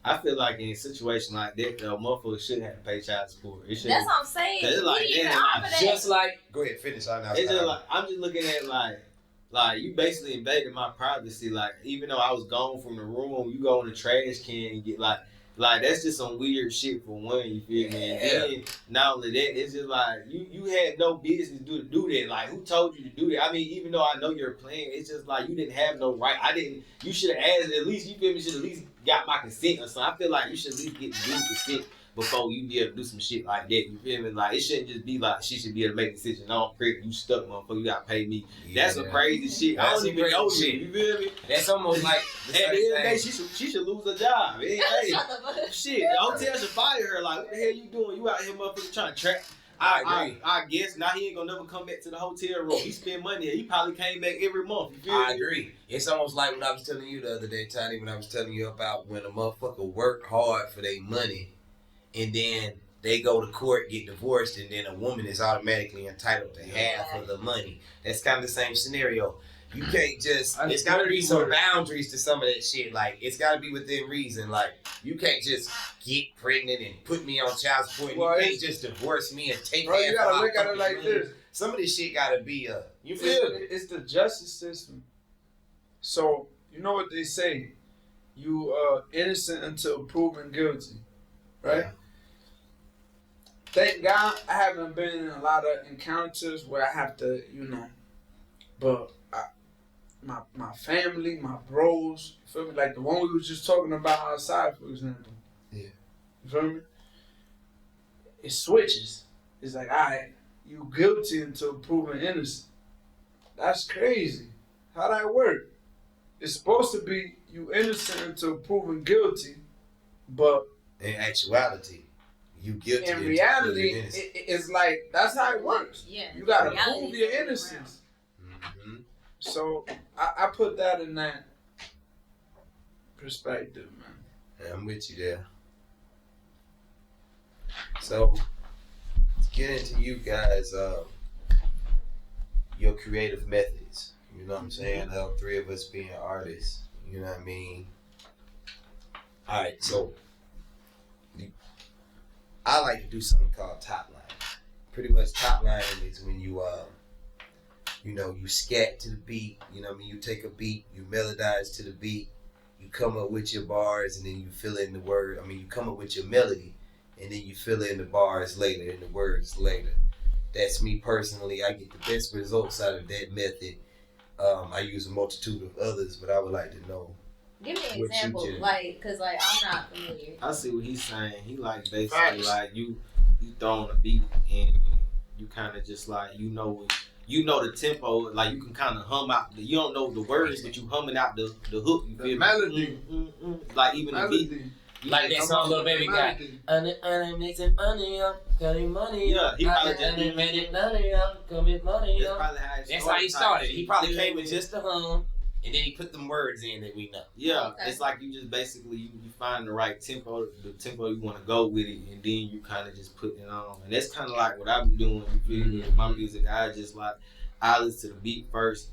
I feel like in a situation like that, though, motherfuckers shouldn't have to pay child support. It should. That's what I'm saying. It's like, We didn't damn, offer that. Just like, go ahead, finish. It's just like I'm just looking at like Like, you basically invaded my privacy. Like, even though I was gone from the room, you go in the trash can and get like that's just some weird shit for one. You feel me? And then not only that, it's just like you had no business to do that. Like, who told you to do that? I mean, even though I know you're playing, it's just like you didn't have no right. I didn't. You should have asked at least. You feel me? Should at least got my consent or something. I feel like you should at least get due consent before you be able to do some shit like that. You feel me? Like, it shouldn't just be like she should be able to make a decision. No, I'm you stuck, motherfucker. You gotta pay me. That's some crazy shit. I don't even know shit. You feel me? That's almost like at the end of the day, she should lose her job. Hey, shit, the hotel should fire her. Like, what the hell you doing? You out here, motherfucker, trying to trap. I guess now he ain't gonna never come back to the hotel room. He spend money. He probably came back every month. You feel me? I agree. It's almost like what I was telling you the other day, Tiny, when I was telling you about when a motherfucker work hard for their money and then they go to court, get divorced, and then a woman is automatically entitled to half of the money. That's kind of the same scenario. You can't just, it's got to be some boundaries to some of that shit. Like, it's got to be within reason. Like, you can't just get pregnant and put me on child support. Well, you can't just divorce me and take half. You got to look at it like this. Some of this shit got to be you feel me? It's the justice system. So, you know what they say? You are innocent until proven guilty. Right? Yeah. Thank God I haven't been in a lot of encounters where I have to, but my family, my bros, you feel me? Like the one we was just talking about outside, for example. Yeah. You feel me? It switches. It's like, all right, you guilty until proven innocent. That's crazy. How that work? It's supposed to be you innocent until proven guilty, but in actuality, you guilty. In reality, it's like that's how it works. Yeah, you gotta prove your innocence. Mm-hmm. So I put that in that perspective, man. Yeah, I'm with you there. So let's get into you guys, your creative methods. You know what I'm saying? All three of us being artists. You know what I mean? All right, so I like to do something called top line. Pretty much top line is when you you scat to the beat, you know what I mean? You take a beat, you melodize to the beat, you come up with your bars, and then you fill in the word. I mean, you come up with your melody, and then you fill in the bars later and the words later. That's me personally. I get the best results out of that method. I use a multitude of others, but I would like to know. Give me an example, cause I'm not familiar. I see what he's saying. He like basically like you throwing a beat and you kind of just like you know the tempo. Like you can kind of hum out. You don't know the words, but you humming out the hook. You feel melody. Like even melody. The beat. Like that song Lil Baby got. Mixing money up, cutting money up. Yeah, he probably just made it money up, commit money up. That's how he started. He probably came with just a hum. And then he put them words in that we know. Yeah, okay. It's like you just basically you find the right tempo, the tempo you want to go with it, and then you kind of just put it on. And that's kind of like what I've been doing. You feel me? With my music, I just like I listen to the beat first.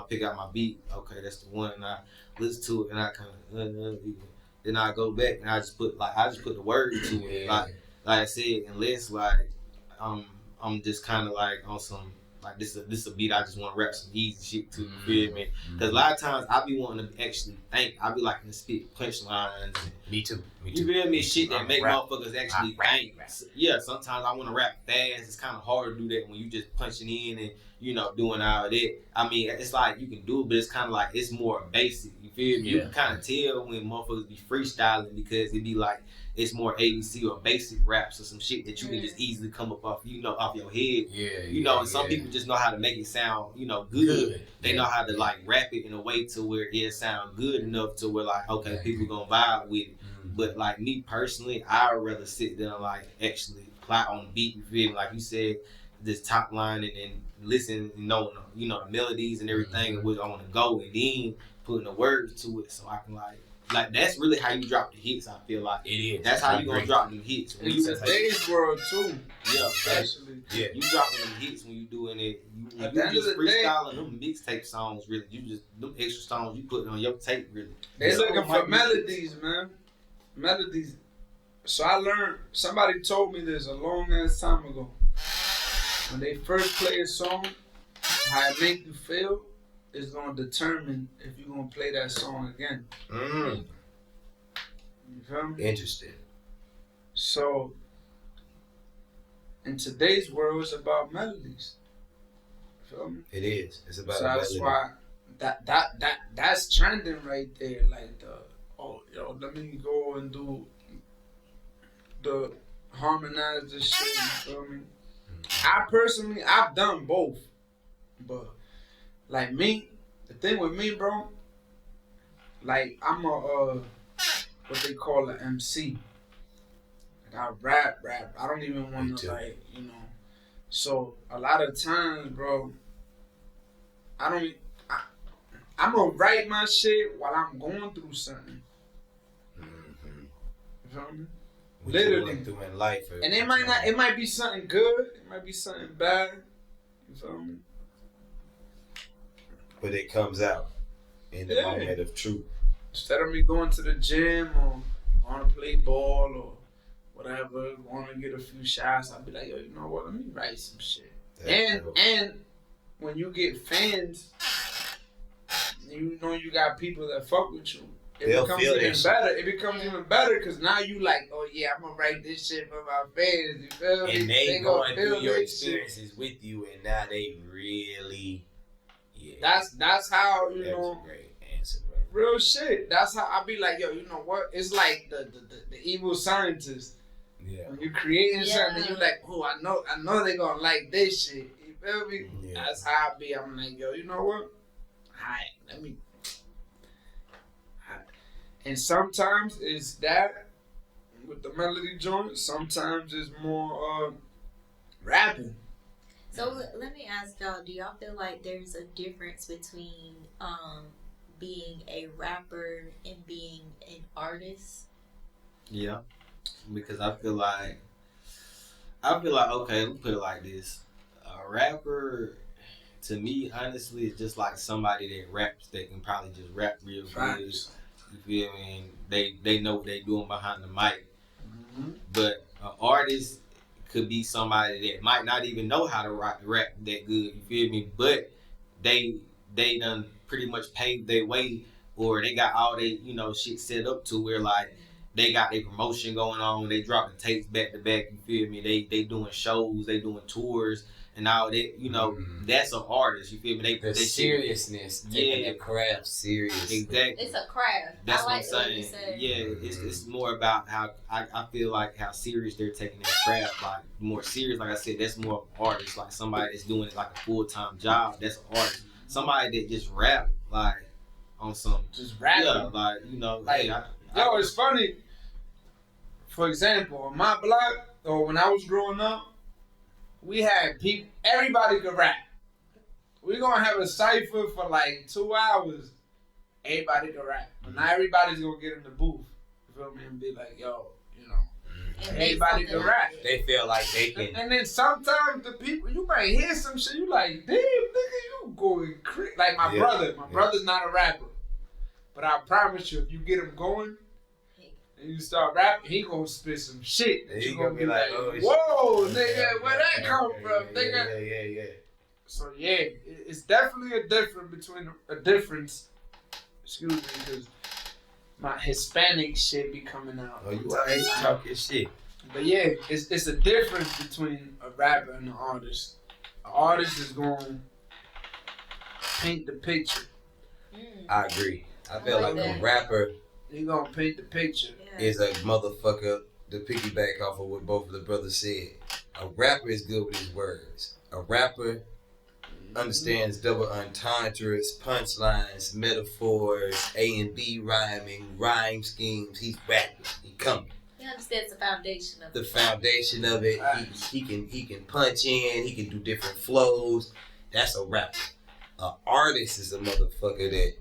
Pick out my beat. Okay, that's the one. And I listen to it, and I kind of then I go back and I just put the words to it. Like I said, unless like I'm just kind of like on some. Like this a beat I just want to rap some easy shit to, you feel me? Because a lot of times I be wanting to actually think. I be liking to spit punchlines. Me too. You feel me? Shit that make motherfuckers actually think. Yeah, sometimes I want to rap fast. It's kind of hard to do that when you just punching in and doing all that. I mean, it's like you can do it, but it's kind of like it's more basic. You feel me? Yeah. You can kind of tell when motherfuckers be freestyling because it be like it's more ABC or basic raps or some shit that you can just easily come up off your head. Yeah. And some people just know how to make it sound, good. They know how to like rap it in a way to where it sound good enough to where like, okay, people gonna vibe with it. But like me personally, I'd rather sit there and like actually plot on the beat. You feel me? Like you said, this top line and listen, the melodies and everything and where I want to go, and then putting the words to it so I can like that's really how you drop the hits. I feel like it is. That's how you gonna drop them hits. When you today's world too. Yeah, especially. Yeah, you dropping them hits when you doing it. You just freestyling them mixtape songs. Really, you just them extra songs you put on your tape. Really, they looking for melodies, man. Melodies. So I learned. Somebody told me this a long ass time ago. When they first play a song, how it make you feel is gonna determine if you're gonna play that song again. You feel me? Interesting. So in today's world, it's about melodies. You feel me? It is. It's about. So that's why that's trending right there. Like let me go and do the harmonize this shit. You feel me? I personally, I've done both, but like me, the thing with me, bro, like I'm a what they call an MC. Like I rap. I don't even want to like, you know. So a lot of times, bro, I'm gonna write my shit while I'm going through something. You feel me? Literally through in life, and it might be something good, it might be something bad. You feel me? But it comes out in the moment of truth. Instead of me going to the gym or going to play ball or whatever, going to get a few shots, I'll be like, yo, you know what? Let me write some shit. And when you get fans, you know you got people that fuck with you. It becomes even better. It becomes even better because now you like, oh yeah, I'm gonna write this shit for my fans. You feel me? And they going through your experiences shit with you, and now they really, That's how you know. A great answer, bro. Real shit. That's how I be like, yo, you know what? It's like the evil scientist. Yeah. When you creating something, you like, oh, I know they gonna like this shit. You feel me? Yeah. That's how I be. I'm like, yo, you know what? Alright, let me. And sometimes it's that with the melody joint. Sometimes it's more rapping. So let me ask y'all: do y'all feel like there's a difference between being a rapper and being an artist? Yeah, because I feel like okay, let me put it like this: a rapper, to me, honestly, is just like somebody that raps that can probably just rap real good. You feel me? And they know what they doing behind the mic. Mm-hmm. But an artist could be somebody that might not even know how to rap that good. You feel me? But they done pretty much paved their way, or they got all their shit set up to where like they got their promotion going on. They dropping tapes back to back. You feel me? They doing shows. They doing tours. And all that, that's an artist. You feel me? They seriousness, taking the craft serious. Exactly. It's a craft. That's I like what I'm saying. Yeah, it's more about how I feel like how serious they're taking their craft. Like more serious, like I said, that's more of an artist. Like somebody that's doing it like a full-time job. That's an artist. Somebody that just rap like on some just rapping. Yeah, like like, hey, it's funny. For example, on my block, or when I was growing up, we had people, everybody could rap. We're going to have a cypher for like 2 hours. Everybody could rap. But now everybody's going to get in the booth. You feel me? And be like, yo, everybody can rap. They feel like they can. And then sometimes the people, you might hear some shit, you like, damn, nigga, you going crazy. Like my brother. My brother's not a rapper. But I promise you, if you get him going, and you start rapping, he gonna spit some shit. He gonna be like, oh, whoa, nigga, where that come from, nigga? Yeah. So yeah, it's definitely a difference. Excuse me, because my Hispanic shit be coming out. Oh, you always talking shit. But yeah, it's a difference between a rapper and an artist. An artist is gonna paint the picture. I agree. I feel like a rapper. He gonna paint the picture. Is a motherfucker to piggyback off of what both of the brothers said. A rapper is good with his words. A rapper understands double entendres, punchlines, metaphors, A and B rhyming, rhyme schemes. He's rapping. He coming. He understands the foundation of it. The foundation of it. He can punch in. He can do different flows. That's a rapper. An artist is a motherfucker that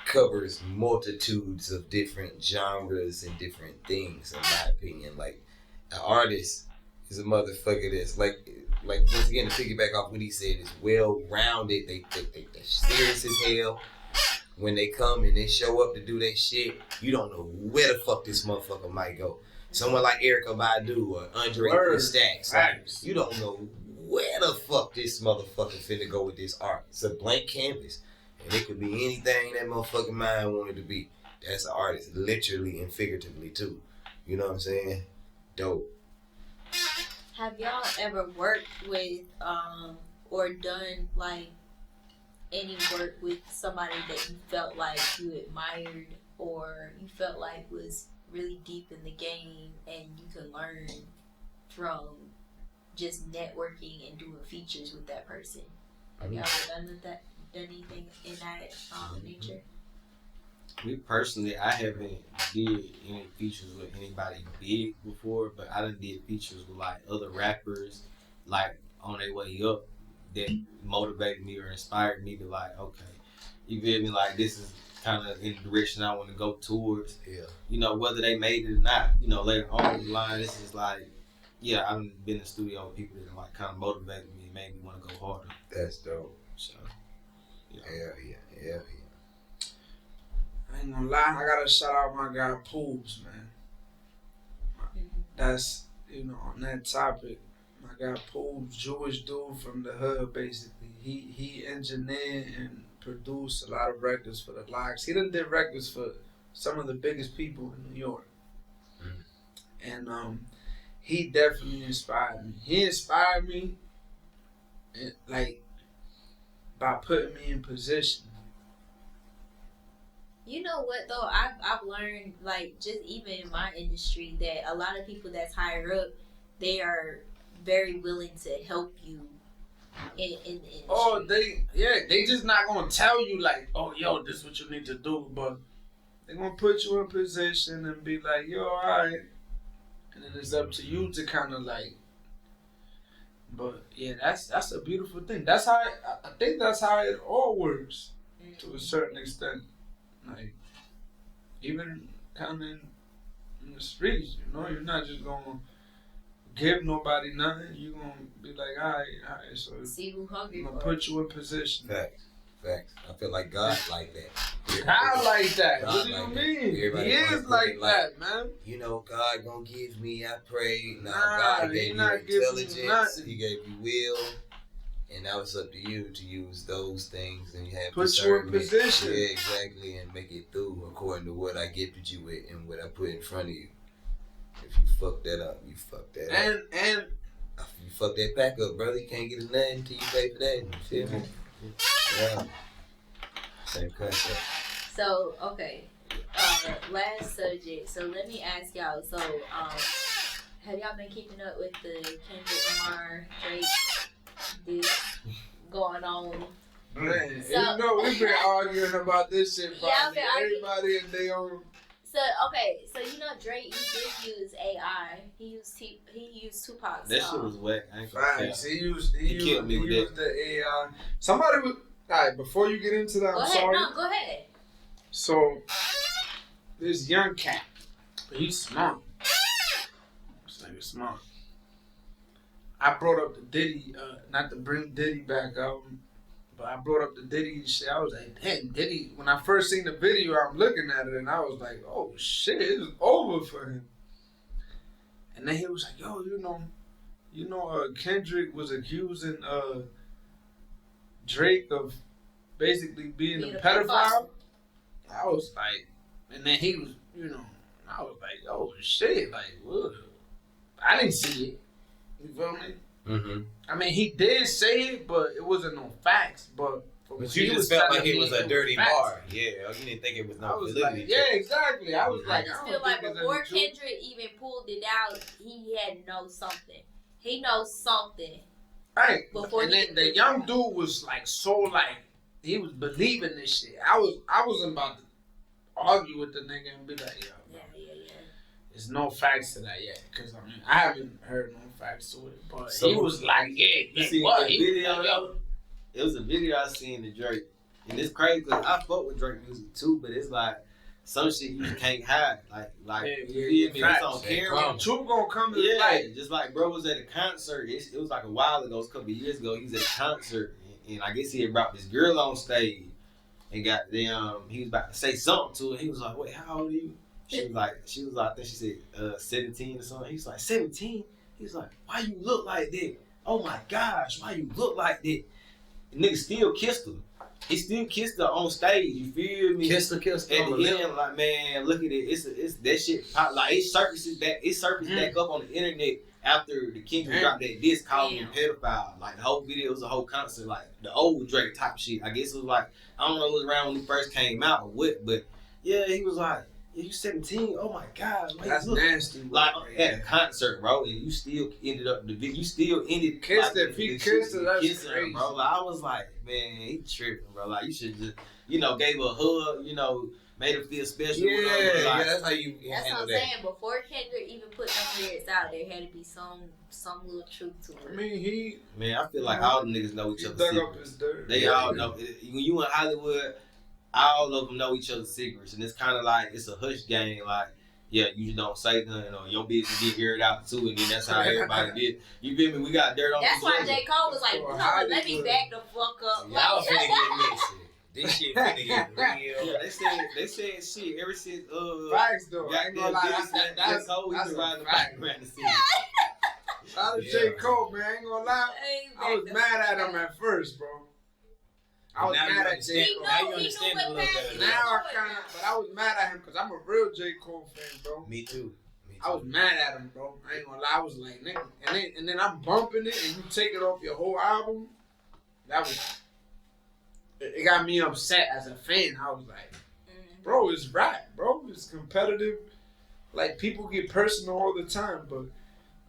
covers multitudes of different genres and different things, in my opinion. Like, an artist is a motherfucker that's like once again, to piggyback off what he said, is well-rounded. They're serious as hell. When they come and they show up to do their shit, you don't know where the fuck this motherfucker might go. Someone like Erykah Badu or Andre 3 Stacks, like, you don't know where the fuck this motherfucker finna go with this art. It's a blank canvas. And it could be anything that motherfucking mind wanted to be. That's an artist, literally and figuratively too. You know what I'm saying? Dope. Have y'all ever worked with or done like any work with somebody that you felt like you admired or you felt like was really deep in the game and you could learn from just networking and doing features with that person? Have y'all ever done anything in that nature? Me personally, I haven't did any features with anybody big before, but I done did features with like other rappers, like on their way up, that motivated me or inspired me to like, okay, you feel me? Like this is kind of in the direction I want to go towards. Yeah. You know, whether they made it or not. You know, later on in the line, this is like, yeah, I've been in the studio with people that like kind of motivated me and made me want to go harder. That's dope. So, yeah. Hell yeah. I ain't gonna lie, I gotta shout out my guy Poobs, man. That's, on that topic, my guy Poobs, Jewish dude from the hood, basically. He engineered and produced a lot of records for the Locks. He done did records for some of the biggest people in New York. And he definitely inspired me. He inspired me, like, by putting me in position. You know what though? I've learned, like, just even in my industry, that a lot of people that's higher up, they are very willing to help you in the industry. Oh, they just not gonna tell you like, oh, yo, this is what you need to do, but they gonna put you in position and be like, yo, all right, and then it's up to you to kind of like. But yeah, that's a beautiful thing. That's how I think that's how it all works to a certain extent. Like, even kind of in the streets, you're not just gonna give nobody nothing. You're gonna be like, all right, so see who hungry. I'm gonna put you in position. Facts. I feel like God like that. God like that. God What do you like mean? Everybody He is like that, man. God gonna give me, I pray. Nah, Nah, God he gave you not giving you intelligence. nothing. He gave you will. And now it's up to you to use those things and you have Put you in discernment. position. Yeah, exactly, and make it through according to what I gifted you with and what I put in front of you. If you fuck that up, you fuck that up. And If you fuck that pack up, brother, you can't get a nothing until you pay for that. You feel me? Yeah. Same concept. So, okay. Last subject. So let me ask y'all. So, have y'all been keeping up with the Kendrick Lamar Drake this going on? man, So, we've been arguing about this shit. Yeah, I've been arguing. Everybody in their own. So Drake, he did use AI. He used Tupac's that song. shit was whack. I ain't gonna Facts. He used killed me with that. the AI. Somebody was. Alright, before you get into that, Go I'm ahead. sorry. No, go ahead. So, this young cat, he's smart. This nigga smart. I brought up the Diddy, not to bring Diddy back up, but I brought up the Diddy shit. I was like, damn, Diddy. When I first seen the video, I'm looking at it and I was like, oh shit, it's over for him. And then he was like, yo, Kendrick was accusing Drake of basically being a pedophile. I was like, and then he was, I was like, oh shit, like, what? I didn't see it. You feel me? Mm-hmm. I mean, he did say it, but it wasn't no facts. But you just felt like it was a dirty bar. Yeah, you didn't think it was I no was validity. like, yeah, exactly. I was I like, just I feel don't like think there's before any truth. Kendrick even pulled it out, he had know something. He knows something. Right. Before And he then could the put it young out. dude was like so like he was believing this shit. I wasn't about to argue with the nigga and be like, yo, Yeah. there's no facts to that yet. Because I mean, I haven't heard no facts to it. But So he was like, You see what? the He was video like, though? It was a video I seen of Drake. And it's crazy because I fuck with Drake music too, but it's like some shit you can't hide. Like you feel me? It's on camera. Truth gonna come to Yeah, light. just like bro was at a concert. It was like a while ago, it was a couple of years ago. He was at a concert, and I guess he had brought this girl on stage, and got them. He was about to say something to her. He was like, "Wait, how old are you?" She was like, I think she said 17 or something. He was like, 17. He was like, "Why you look like that?" oh my gosh, why you look like that? The nigga still kissed her. He still kissed her on stage. You feel me? Kissed her. At the end, like, man, look at it. It's that shit pop, like it surfaces back up on the internet after the King dropped that disc calling him pedophile. Like the whole video was a whole concert, like the old Drake type shit. I guess it was like, I don't know, it was around when he first came out or what, but yeah, he was like, yeah, you 17. Oh my God, man, that's nasty. Like at a concert, bro, and you still ended up kissed her. If he kissed her, that's kissing crazy, her, bro. Like, I was like, man, he tripping, bro. Like you should just, gave her a hug, made her feel special. Yeah, like, that's how you That's handle what I'm that. saying. Before Kendrick even put them lyrics out, there had to be some little truth to it. I mean, I feel like all the niggas know each other's dug up secrets. his dirt. They all know. When you in Hollywood, all of them know each other's secrets, and it's kind of like it's a hush game. Like, yeah, you just don't say nothing, or your business get aired out too, and then that's how everybody did. You feel me? We got dirt on. That's why J. Cole was like, no, let me back the fuck up. Y'all finna get messy. This shit finna get real. Yeah, they said shit ever since Facts though. I ain't gonna lie. That's Cole. He's riding the fact. back around the city. Shout out to J. Cole, man. I ain't gonna lie. I was mad at him at first, bro. I was mad at J. Cole. Now you understand a little better. Now I kind of, but I was mad at him because I'm a real J. Cole fan, bro. Me too. I was mad at him, bro. I ain't gonna lie. I was like, nigga. And then I'm bumping it and you take it off your whole album. That was, it got me upset as a fan. I was like, bro, it's rap, bro. It's competitive. Like, people get personal all the time, but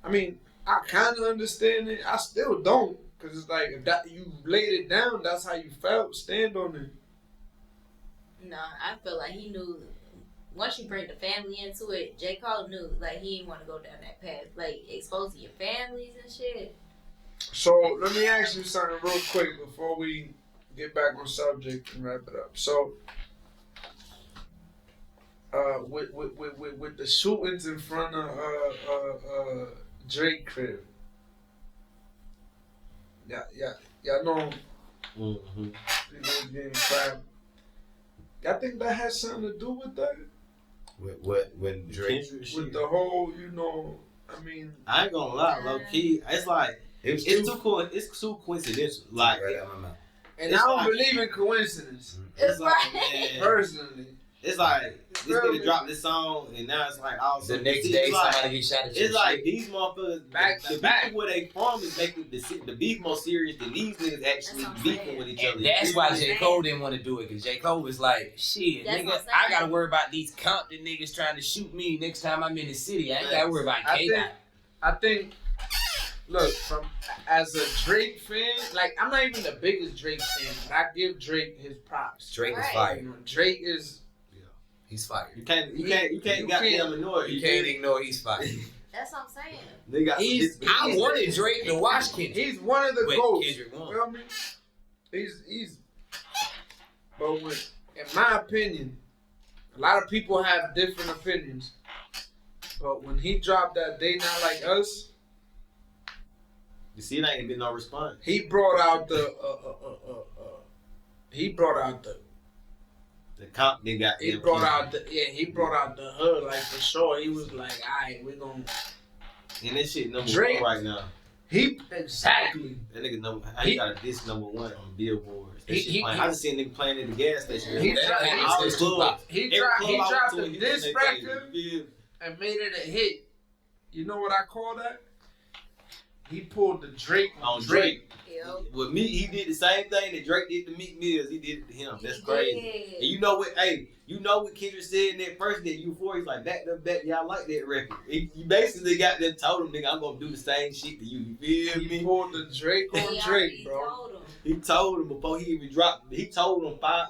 I mean, I kind of understand it. I still don't. Because it's like, if that you laid it down, that's how you felt. Stand on it. No, I feel like he knew. Once you bring the family into it, J. Cole knew, like, he didn't want to go down that path. Like, exposing your families and shit. So, let me ask you something real quick before we get back on subject and wrap it up. So, with the shootings in front of Drake crib, y'all know people getting trapped. Y'all think that has something to do with that? When Drake With the whole, I mean, I ain't gonna lie, low key. It's like it's too coincidental. Like, and I don't believe in coincidence. it's like, man, Personally, it's like this nigga dropped this song, and now it's like all the next day somebody get shot at it's like these motherfuckers back to back. People where they from is making the beef more serious than these niggas actually beefing with each other. And that's why J. Cole didn't want to do it, because J. Cole was like, shit, That's nigga, I gotta worry about these Compton niggas trying to shoot me next time I'm in the city. I ain't gotta worry about K-Dot. I think, look, as a Drake fan, like, I'm not even the biggest Drake fan, but I give Drake his props. Drake is Right. fire. Drake is. He's fired. You can't goddamn ignore it. You can't ignore he's fired. That's what I'm saying. They got I wanted Drake to watch Kendrick. He's one of the But GOATs. Kendrick won. You know what I mean? He's. But in my opinion, a lot of people have different opinions. But when he dropped that They Not Like Us, you see, it ain't been no response. he brought out the. The cop they got. He brought out the hood, like, for sure. He was like, alright, we're gonna. And that shit number Drake. one right now. Exactly. That nigga he got a disc number one on Billboard. That shit playing. I just seen nigga playing at the gas station. He dropped dropped the disc record and made it a hit. You know what I call that? He pulled the Drake on Drake. Yep. With me, he did the same thing that Drake did to Meek Mills. He did it to him. That's crazy. And you know what? Hey, you know what Kendrick said in that first day, Euphoria? He's like, back. Y'all like that record. He basically got them, told him, nigga, I'm gonna do the same shit to you. You feel me? He pulled the Drake on Drake, bro. He told him before he even dropped. He told him 5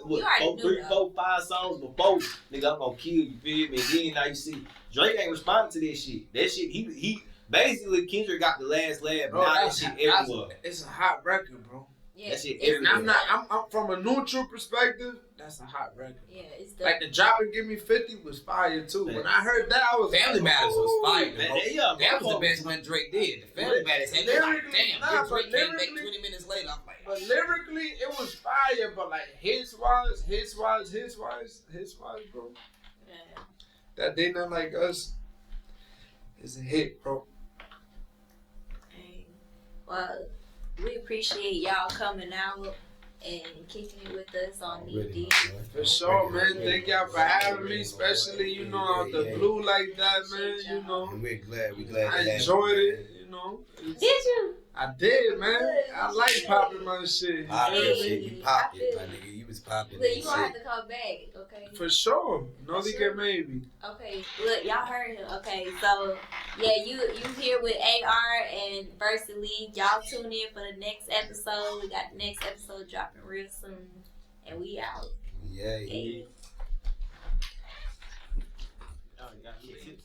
songs before. Nigga, I'm gonna kill you. Feel me? And then now you see Drake ain't responding to that shit. That shit, he basically Kendrick got the last laugh. Bro, now that shit everywhere. It's a hot record, bro. Yeah, that shit it's everywhere. I'm from a neutral perspective. That's a hot record. Yeah, it's like the Drop and Give Me 50 was fire too. Man. When I heard that, I was Family Matters was fire. That was the best. best one Drake did. The Family Matters had me like, damn. Drake came back 20 minutes later. I'm like, but lyrically, it was fire. But like hits wise, bro. Yeah. That They Not Like Us is a hit, bro. Well, we appreciate y'all coming out and kicking it with us on Really, DD. For sure, man. Thank y'all for having me, especially, you know, out the blue like that, man. You know, And we're glad to have I you, enjoyed man. it, you know. Did you? I did, man. I like popping my shit. Pop Hey, that shit, you popped it, I my nigga. You was popping Look, that you gonna have shit. to come back, okay? For sure. No, they sure. get maybe. Okay, look, y'all heard him. Okay, so yeah, you here with AR and Versally. Y'all tune in for the next episode. We got the next episode dropping real soon, and we out. Yeah. Okay. Oh, you got me tips.